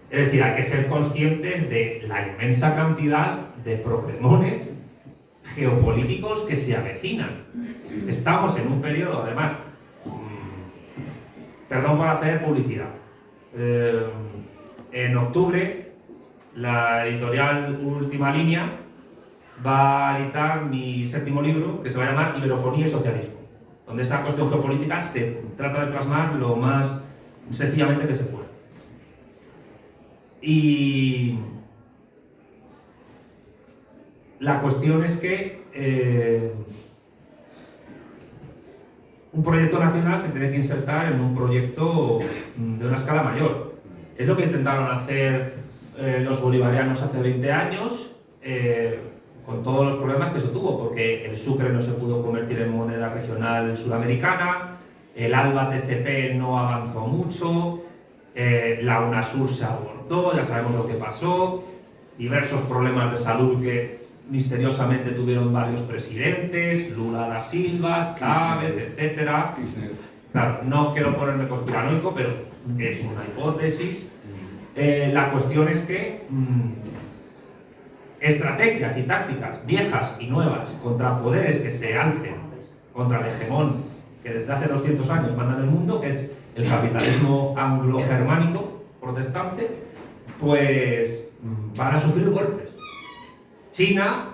Es decir, hay que ser conscientes de la inmensa cantidad de problemones geopolíticos que se avecinan. Estamos en un periodo, además, perdón por hacer publicidad, en octubre la editorial Última Línea va a editar mi 7º libro, que se va a llamar Iberofonía y Socialismo, donde esa cuestión geopolítica se trata de plasmar lo más sencillamente que se puede. Y la cuestión es que un proyecto nacional se tiene que insertar en un proyecto de una escala mayor. Es lo que intentaron hacer los bolivarianos hace 20 años, con todos los problemas que eso tuvo, porque el sucre no se pudo convertir en moneda regional sudamericana, el ALBA TCP no avanzó mucho, la UNASUR se abortó, ya sabemos lo que pasó, diversos problemas de salud que misteriosamente tuvieron varios presidentes, Lula da Silva, Chávez, etc. Claro, no quiero ponerme conspiranoico, pero es una hipótesis. La cuestión es que estrategias y tácticas viejas y nuevas contra poderes que se alcen contra el hegemón que desde hace 200 años manda en el mundo, que es el capitalismo anglo-germánico protestante, pues van a sufrir golpes. China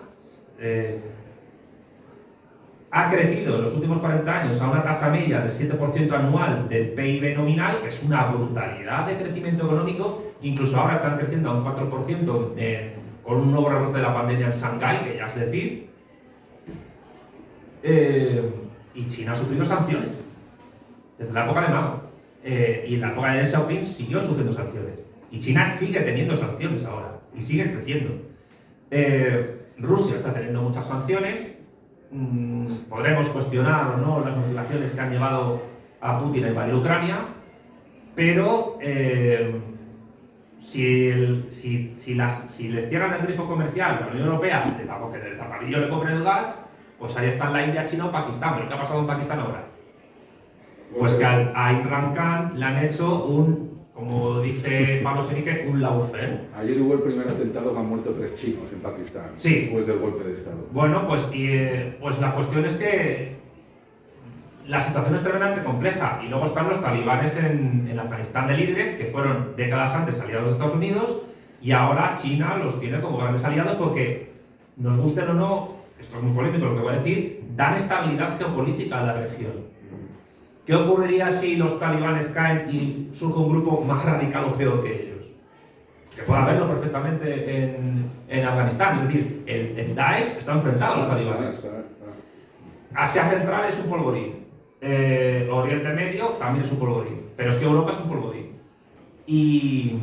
ha crecido en los últimos 40 años a una tasa media del 7% anual del PIB nominal, que es una brutalidad de crecimiento económico. Incluso ahora están creciendo a un 4% con un nuevo rebrote de la pandemia en Shanghái, que ya es decir. Y China ha sufrido sanciones desde la época de Mao. Y en la época de Deng Xiaoping siguió sufriendo sanciones. Y China sigue teniendo sanciones ahora, y sigue creciendo. Rusia está teniendo muchas sanciones. Podremos cuestionar o no las motivaciones que han llevado a Putin a invadir Ucrania, pero si les cierran el grifo comercial a la Unión Europea, que del tapadillo le compren el gas, pues ahí están la India, China o Pakistán. ¿Pero qué ha pasado en Pakistán ahora? Pues que a Imran Khan le han hecho como dice Pablo Chenique, un lawfare. Ayer hubo el primer atentado que han muerto 3 chinos en Pakistán, sí, después del golpe de Estado. Bueno, pues la cuestión es que la situación es tremendamente compleja. Y luego están los talibanes en Afganistán de líderes, que fueron décadas antes aliados de Estados Unidos, y ahora China los tiene como grandes aliados porque, nos gusten o no, esto es muy polémico lo que voy a decir, dan estabilidad geopolítica a la región. ¿Qué ocurriría si los talibanes caen y surge un grupo más radical o peor que ellos? Que pueda haberlo perfectamente en Afganistán. Es decir, el Daesh está enfrentado a los talibanes. Asia Central es un polvorín. Oriente Medio también es un polvorín. Pero es que Europa es un polvorín. Y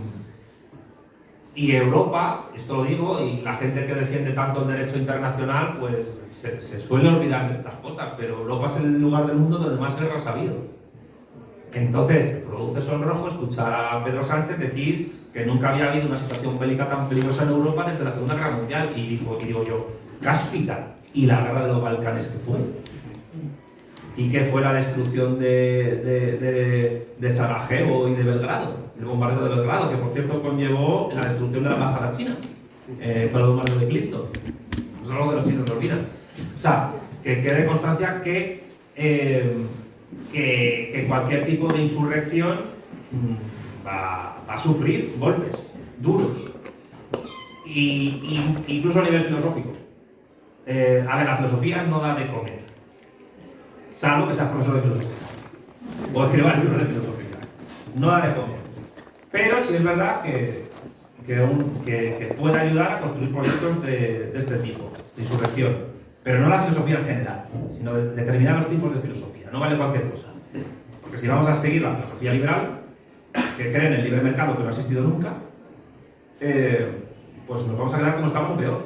Europa, esto lo digo, y la gente que defiende tanto el derecho internacional, pues se suele olvidar de estas cosas, pero Europa es el lugar del mundo donde más guerras ha habido. Entonces, produce sonrojo escuchar a Pedro Sánchez decir que nunca había habido una situación bélica tan peligrosa en Europa desde la Segunda Guerra Mundial. Y digo yo, cáspita, y la guerra de los Balcanes que fue. Y que fue la destrucción de Sarajevo y de Belgrado, el bombardeo de Belgrado, que por cierto conllevó la destrucción de la embajada china, con el bombardeo de Clinton. Eso es algo de los chinos no olvidan. O sea, que quede constancia que cualquier tipo de insurrección va a sufrir golpes duros, incluso a nivel filosófico. A ver, la filosofía no da de comer, salvo que seas profesor de filosofía o escribas libros de filosofía. No da de comer. Pero sí es verdad que puede ayudar a construir proyectos de este tipo, de insurrección. Pero no la filosofía en general, sino de determinados tipos de filosofía. No vale cualquier cosa. Porque si vamos a seguir la filosofía liberal, que cree en el libre mercado, que no ha existido nunca, pues nos vamos a quedar como estamos o peor.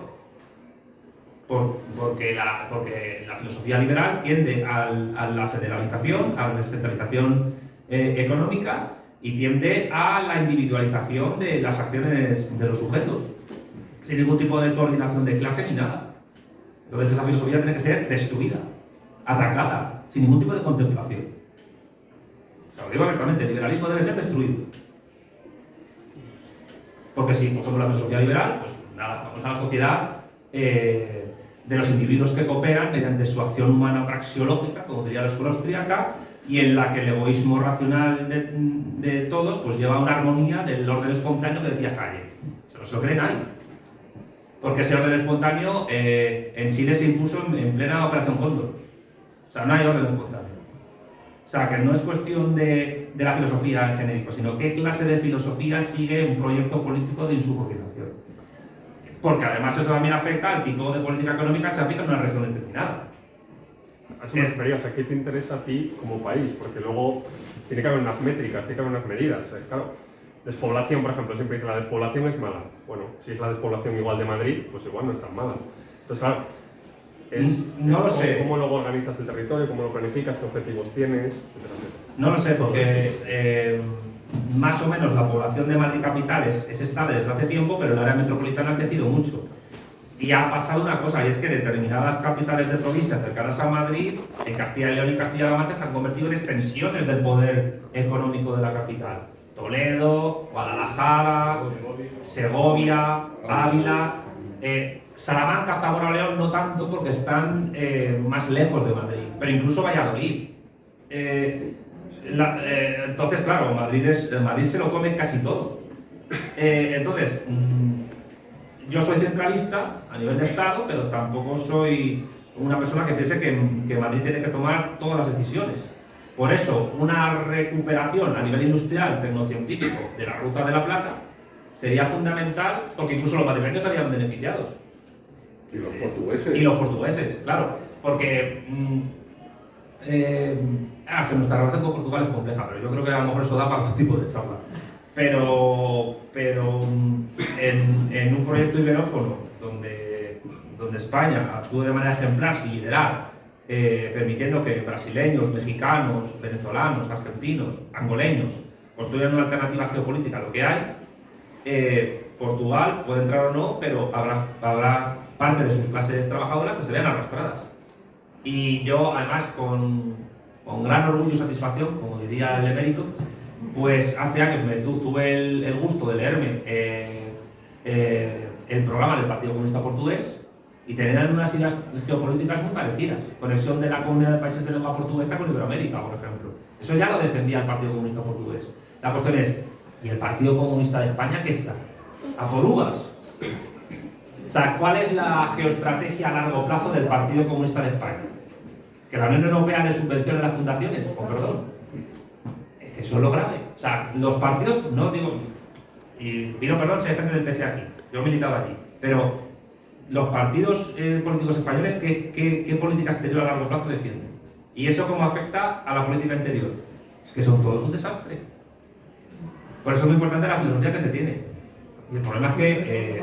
Porque la filosofía liberal tiende a la federalización, a la descentralización económica, y tiende a la individualización de las acciones de los sujetos, sin ningún tipo de coordinación de clase ni nada. Entonces esa filosofía tiene que ser destruida, atacada, sin ningún tipo de contemplación. O sea, lo digo abiertamente, el liberalismo debe ser destruido. Porque si cogemos la filosofía liberal, pues nada, vamos a la sociedad de los individuos que cooperan mediante su acción humana praxeológica, como diría la escuela austríaca, y en la que el egoísmo racional de todos pues lleva a una armonía del orden espontáneo que decía Hayek. Eso no se lo cree nadie. Porque ese orden espontáneo en Chile se impuso en plena Operación Cóndor. O sea, no hay orden espontáneo. O sea, que no es cuestión de la filosofía en genérico, sino qué clase de filosofía sigue un proyecto político de insubordinación. Porque además eso también afecta al tipo de política económica que se aplica en una región determinada. A eso me refería, o sea, ¿qué te interesa a ti como país? Porque luego tiene que haber unas métricas, tiene que haber unas medidas. Claro, despoblación, por ejemplo, siempre dice la despoblación es mala. Bueno, si es la despoblación igual de Madrid, pues igual no es tan mala. Entonces, claro, no lo sé. ¿Cómo luego organizas el territorio? ¿Cómo lo planificas? ¿Qué objetivos tienes? Etcétera. No lo sé, porque más o menos la población de Madrid capital es estable desde hace tiempo, pero el área metropolitana ha crecido mucho. Y ha pasado una cosa, y es que determinadas capitales de provincias cercanas a Madrid, en Castilla y León y Castilla-La Mancha, se han convertido en extensiones del poder económico de la capital. Toledo, Guadalajara, Segovia, Ávila, Salamanca, Zamora, León no tanto porque están más lejos de Madrid, pero incluso Valladolid. Entonces, claro, Madrid se lo come casi todo. Entonces, yo soy centralista a nivel de Estado, pero tampoco soy una persona que piense que Madrid tiene que tomar todas las decisiones. Por eso, una recuperación a nivel industrial, tecnocientífico, de la Ruta de la Plata sería fundamental, porque incluso los madrileños serían beneficiados. Y los portugueses. Y los portugueses, claro. Porque que nuestra relación con Portugal es compleja, pero yo creo que a lo mejor eso da para otro tipo de charla. Pero en un proyecto iberófono donde España actúe de manera ejemplar, sin liderar, permitiendo que brasileños, mexicanos, venezolanos, argentinos, angoleños construyan una alternativa geopolítica a lo que hay, Portugal puede entrar o no, pero habrá parte de sus clases trabajadoras que se vean arrastradas. Y yo, además, con gran orgullo y satisfacción, como diría el emérito, pues hace años tuve el gusto de leerme el programa del Partido Comunista Portugués y tenían unas ideas geopolíticas muy parecidas. Conexión de la Comunidad de Países de lengua portuguesa con Iberoamérica, por ejemplo. Eso ya lo defendía el Partido Comunista Portugués. La cuestión es, ¿y el Partido Comunista de España qué está? ¿A por uvas? sea, ¿cuál es la geoestrategia a largo plazo del Partido Comunista de España? ¿Que la Unión Europea le subvencione las fundaciones? Oh, perdón. Es que eso es lo grave. O sea, los partidos, no digo, y pido perdón si hay gente del PC aquí, yo he militado aquí, pero los partidos políticos españoles, ¿qué política exterior a largo plazo defienden? ¿Y eso cómo afecta a la política interior? Es que son todos un desastre. Por eso es muy importante la filosofía que se tiene. Y el problema es que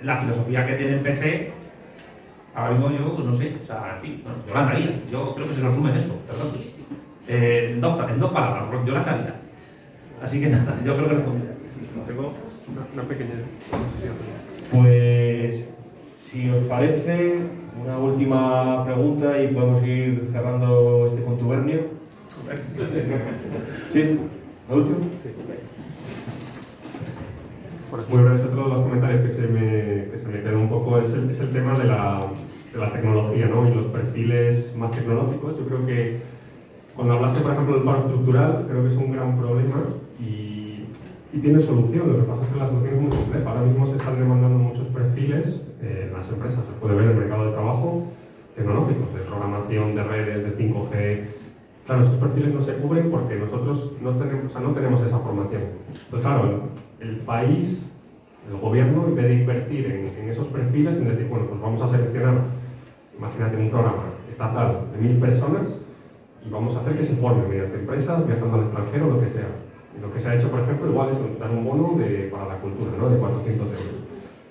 la filosofía que tiene el PC, ahora mismo yo pues no sé, o sea, en fin, bueno, Yolanda Díaz, yo creo que se resume en eso, perdón. En dos palabras, Yolanda Díaz. Así que nada, yo creo que responderé. Tengo una pequeña concesión. Pues, si os parece, una última pregunta y podemos ir cerrando este contubernio. ¿Sí? ¿La última? Sí. Bueno, es muy breve. Otro de los comentarios que se me quedó un poco es el tema de la tecnología, ¿no? Y los perfiles más tecnológicos. Yo creo que cuando hablaste, por ejemplo, del paro estructural, creo que es un gran problema y tiene solución. Lo que pasa es que la solución es muy compleja. Ahora mismo se están demandando muchos perfiles en las empresas. Se puede ver en el mercado de trabajo tecnológicos, de programación, de redes, de 5G. Claro, esos perfiles no se cubren porque nosotros no tenemos esa formación. Entonces, claro, el país, el gobierno, en vez de invertir en esos perfiles, en decir, bueno, pues vamos a seleccionar, imagínate un programa estatal de 1000 personas y vamos a hacer que se formen mediante empresas, viajando al extranjero, lo que sea. Y lo que se ha hecho, por ejemplo, igual es dar un bono para la cultura, ¿no? De 400 euros.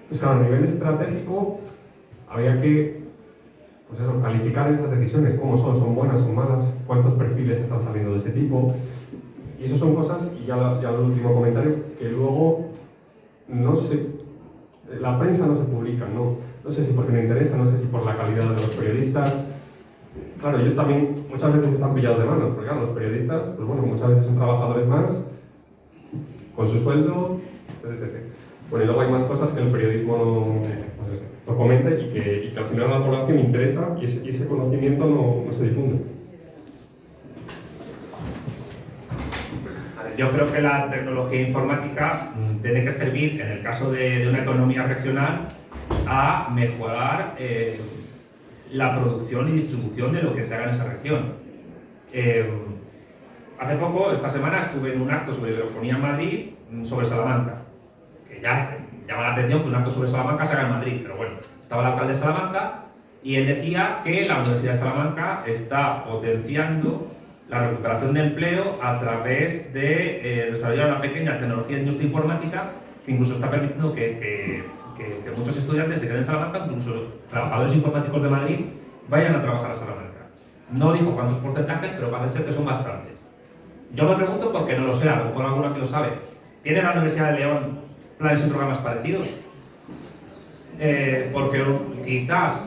Pues claro, a nivel estratégico, había que pues eso, calificar esas decisiones, cómo son buenas, son malas, cuántos perfiles están saliendo de ese tipo. Y eso son cosas, y ya el último comentario, que luego la prensa no se publica, no sé si porque no interesa, no sé si por la calidad de los periodistas. Claro, ellos también muchas veces están pillados de manos, porque claro, los periodistas, pues bueno, muchas veces son trabajadores más, con su sueldo, etc. Bueno, y luego hay más cosas que el periodismo no comenta y que al final a la población interesa y ese conocimiento no se difunde. Yo creo que la tecnología informática tiene que servir, en el caso de una economía regional, a mejorar la producción y distribución de lo que se haga en esa región. Hace poco, esta semana, estuve en un acto sobre hidrofonía en Madrid, sobre Salamanca, que ya llama la atención que un acto sobre Salamanca se haga en Madrid, pero bueno, estaba el alcalde de Salamanca y él decía que la Universidad de Salamanca está potenciando la recuperación de empleo a través de desarrollar una pequeña tecnología de industria informática que incluso está permitiendo que muchos estudiantes se queden en Salamanca, incluso trabajadores informáticos de Madrid vayan a trabajar a Salamanca. No dijo cuántos porcentajes, pero parece ser que son bastantes. Yo me pregunto por qué no lo sé, a lo mejor alguno aquí lo sabe. ¿Tiene la Universidad de León planes y programas parecidos? Porque quizás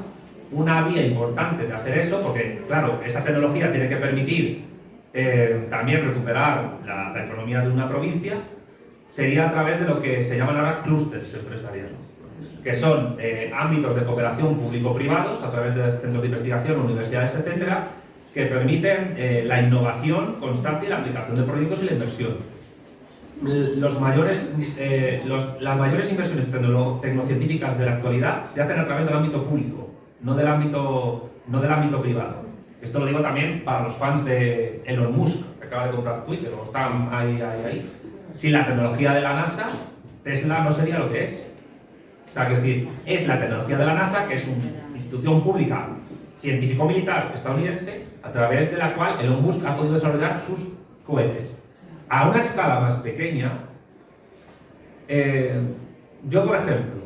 una vía importante de hacer eso, porque claro, esa tecnología tiene que permitir también recuperar la economía de una provincia, sería a través de lo que se llaman ahora clústeres empresariales, que son ámbitos de cooperación público-privados a través de centros de investigación, universidades, etcétera, que permiten la innovación constante y la aplicación de proyectos y la inversión. Las mayores inversiones tecnocientíficas de la actualidad se hacen a través del ámbito público, no del ámbito privado. Esto lo digo también para los fans de Elon Musk, que acaba de comprar Twitter, o están ahí. Sin la tecnología de la NASA, Tesla no sería lo que es. O sea, quiero decir, es la tecnología de la NASA, que es una institución pública científico-militar estadounidense, a través de la cual Elon Musk ha podido desarrollar sus cohetes. A una escala más pequeña, yo, por ejemplo,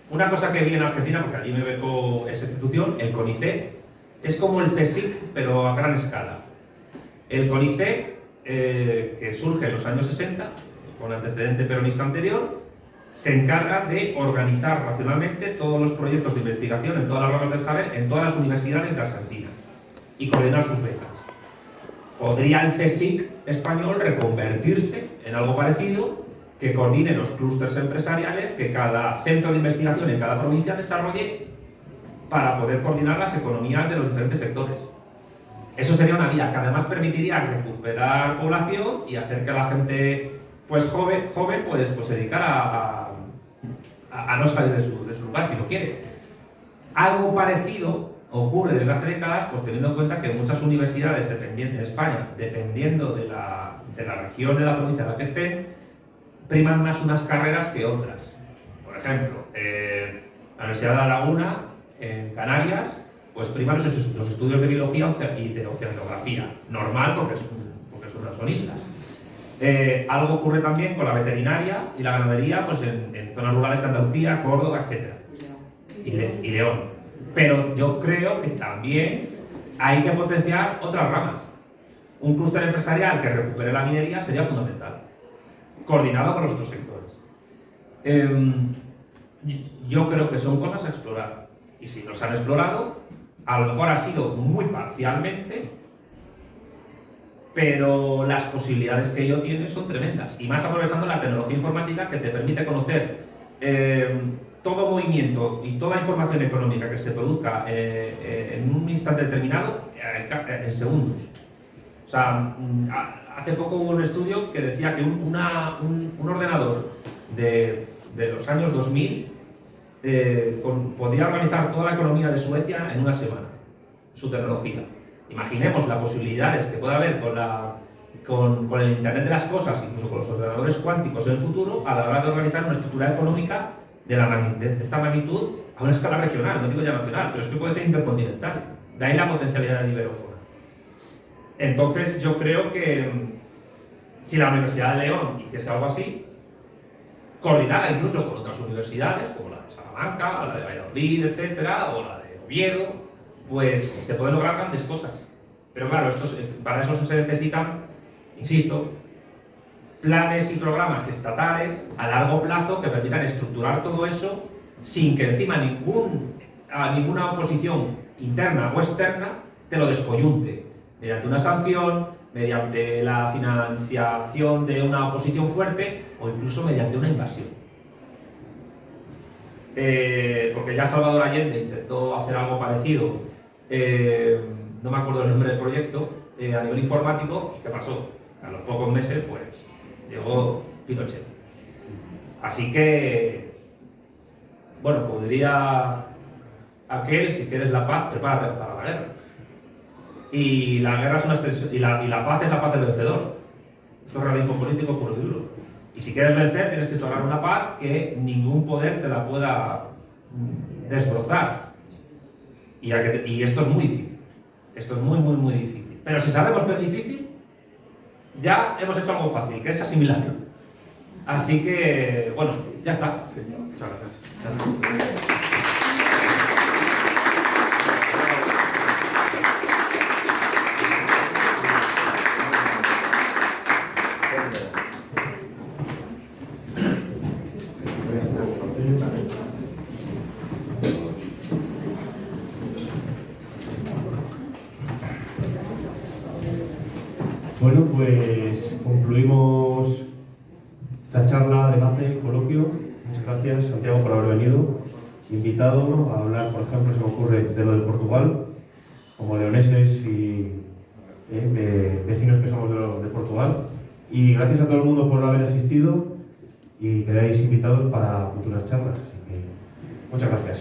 una cosa que vi en Argentina, porque allí me becó esa institución, el CONICET, es como el CSIC, pero a gran escala. El CONICET, que surge en los años 60, con antecedente peronista anterior, se encarga de organizar racionalmente todos los proyectos de investigación en todas las ramas del saber, en todas las universidades de Argentina, y coordinar sus becas. ¿Podría el CSIC español reconvertirse en algo parecido, que coordine los clústeres empresariales que cada centro de investigación en cada provincia desarrolle para poder coordinar las economías de los diferentes sectores? Eso sería una vía que además permitiría recuperar población y hacer que la gente pues joven pues se dedicara a no salir de su lugar si lo quiere. Algo parecido ocurre desde hace décadas, pues teniendo en cuenta que muchas universidades en España, dependiendo de la región, de la provincia en la que estén, priman más unas carreras que otras. Por ejemplo, la Universidad de La Laguna, en Canarias, pues priman los estudios de biología y de oceanografía. Normal, porque son islas. Algo ocurre también con la veterinaria y la ganadería, pues en zonas rurales de Andalucía, Córdoba, etc. Y León. Pero yo creo que también hay que potenciar otras ramas. Un clúster empresarial que recupere la minería sería fundamental, coordinado con los otros sectores. Yo creo que son cosas a explorar. Y si no se han explorado, a lo mejor ha sido muy parcialmente, pero las posibilidades que ello tiene son tremendas. Y más aprovechando la tecnología informática que te permite conocer todo movimiento y toda información económica que se produzca en un instante determinado en segundos. O sea, hace poco hubo un estudio que decía que un ordenador de los años 2000 podía organizar toda la economía de Suecia en una semana, su tecnología. Imaginemos las posibilidades que puede haber con el Internet de las cosas, incluso con los ordenadores cuánticos en el futuro, a la hora de organizar una estructura económica de esta magnitud a una escala regional, no digo ya nacional, pero es que puede ser intercontinental. De ahí la potencialidad de Iberofona. Entonces yo creo que si la Universidad de León hiciese algo así, coordinada incluso con otras universidades, como la de Salamanca, la de Valladolid, etcétera, o la de Oviedo, pues se pueden lograr grandes cosas. Pero claro, para eso se necesitan, insisto, planes y programas estatales a largo plazo que permitan estructurar todo eso sin que encima ninguna oposición interna o externa te lo descoyunte mediante una sanción, mediante la financiación de una oposición fuerte o incluso mediante una invasión. Porque ya Salvador Allende intentó hacer algo parecido, no me acuerdo el nombre del proyecto, a nivel informático, ¿y qué pasó? A los pocos meses, pues, llegó Pinochet. Así que, bueno, como diría aquel, si quieres la paz, prepárate para la guerra. Y la guerra es una extensión, y la paz es la paz del vencedor. Esto es realismo político puro y duro. Y si quieres vencer, tienes que instaurar una paz que ningún poder te la pueda desbrozar. Y esto es muy difícil. Esto es muy, muy, muy difícil. Pero si sabemos que es difícil, ya hemos hecho algo fácil, que es asimilarlo. Así que, bueno, ya está. Muchas gracias. Bueno, pues concluimos esta charla, debate, coloquio. Muchas gracias, Santiago, por haber venido. Invitado a hablar, por ejemplo, se me ocurre, de lo de Portugal, como leoneses y vecinos que somos de Portugal. Y gracias a todo el mundo por haber asistido y quedáis invitados para futuras charlas. Así que, muchas gracias.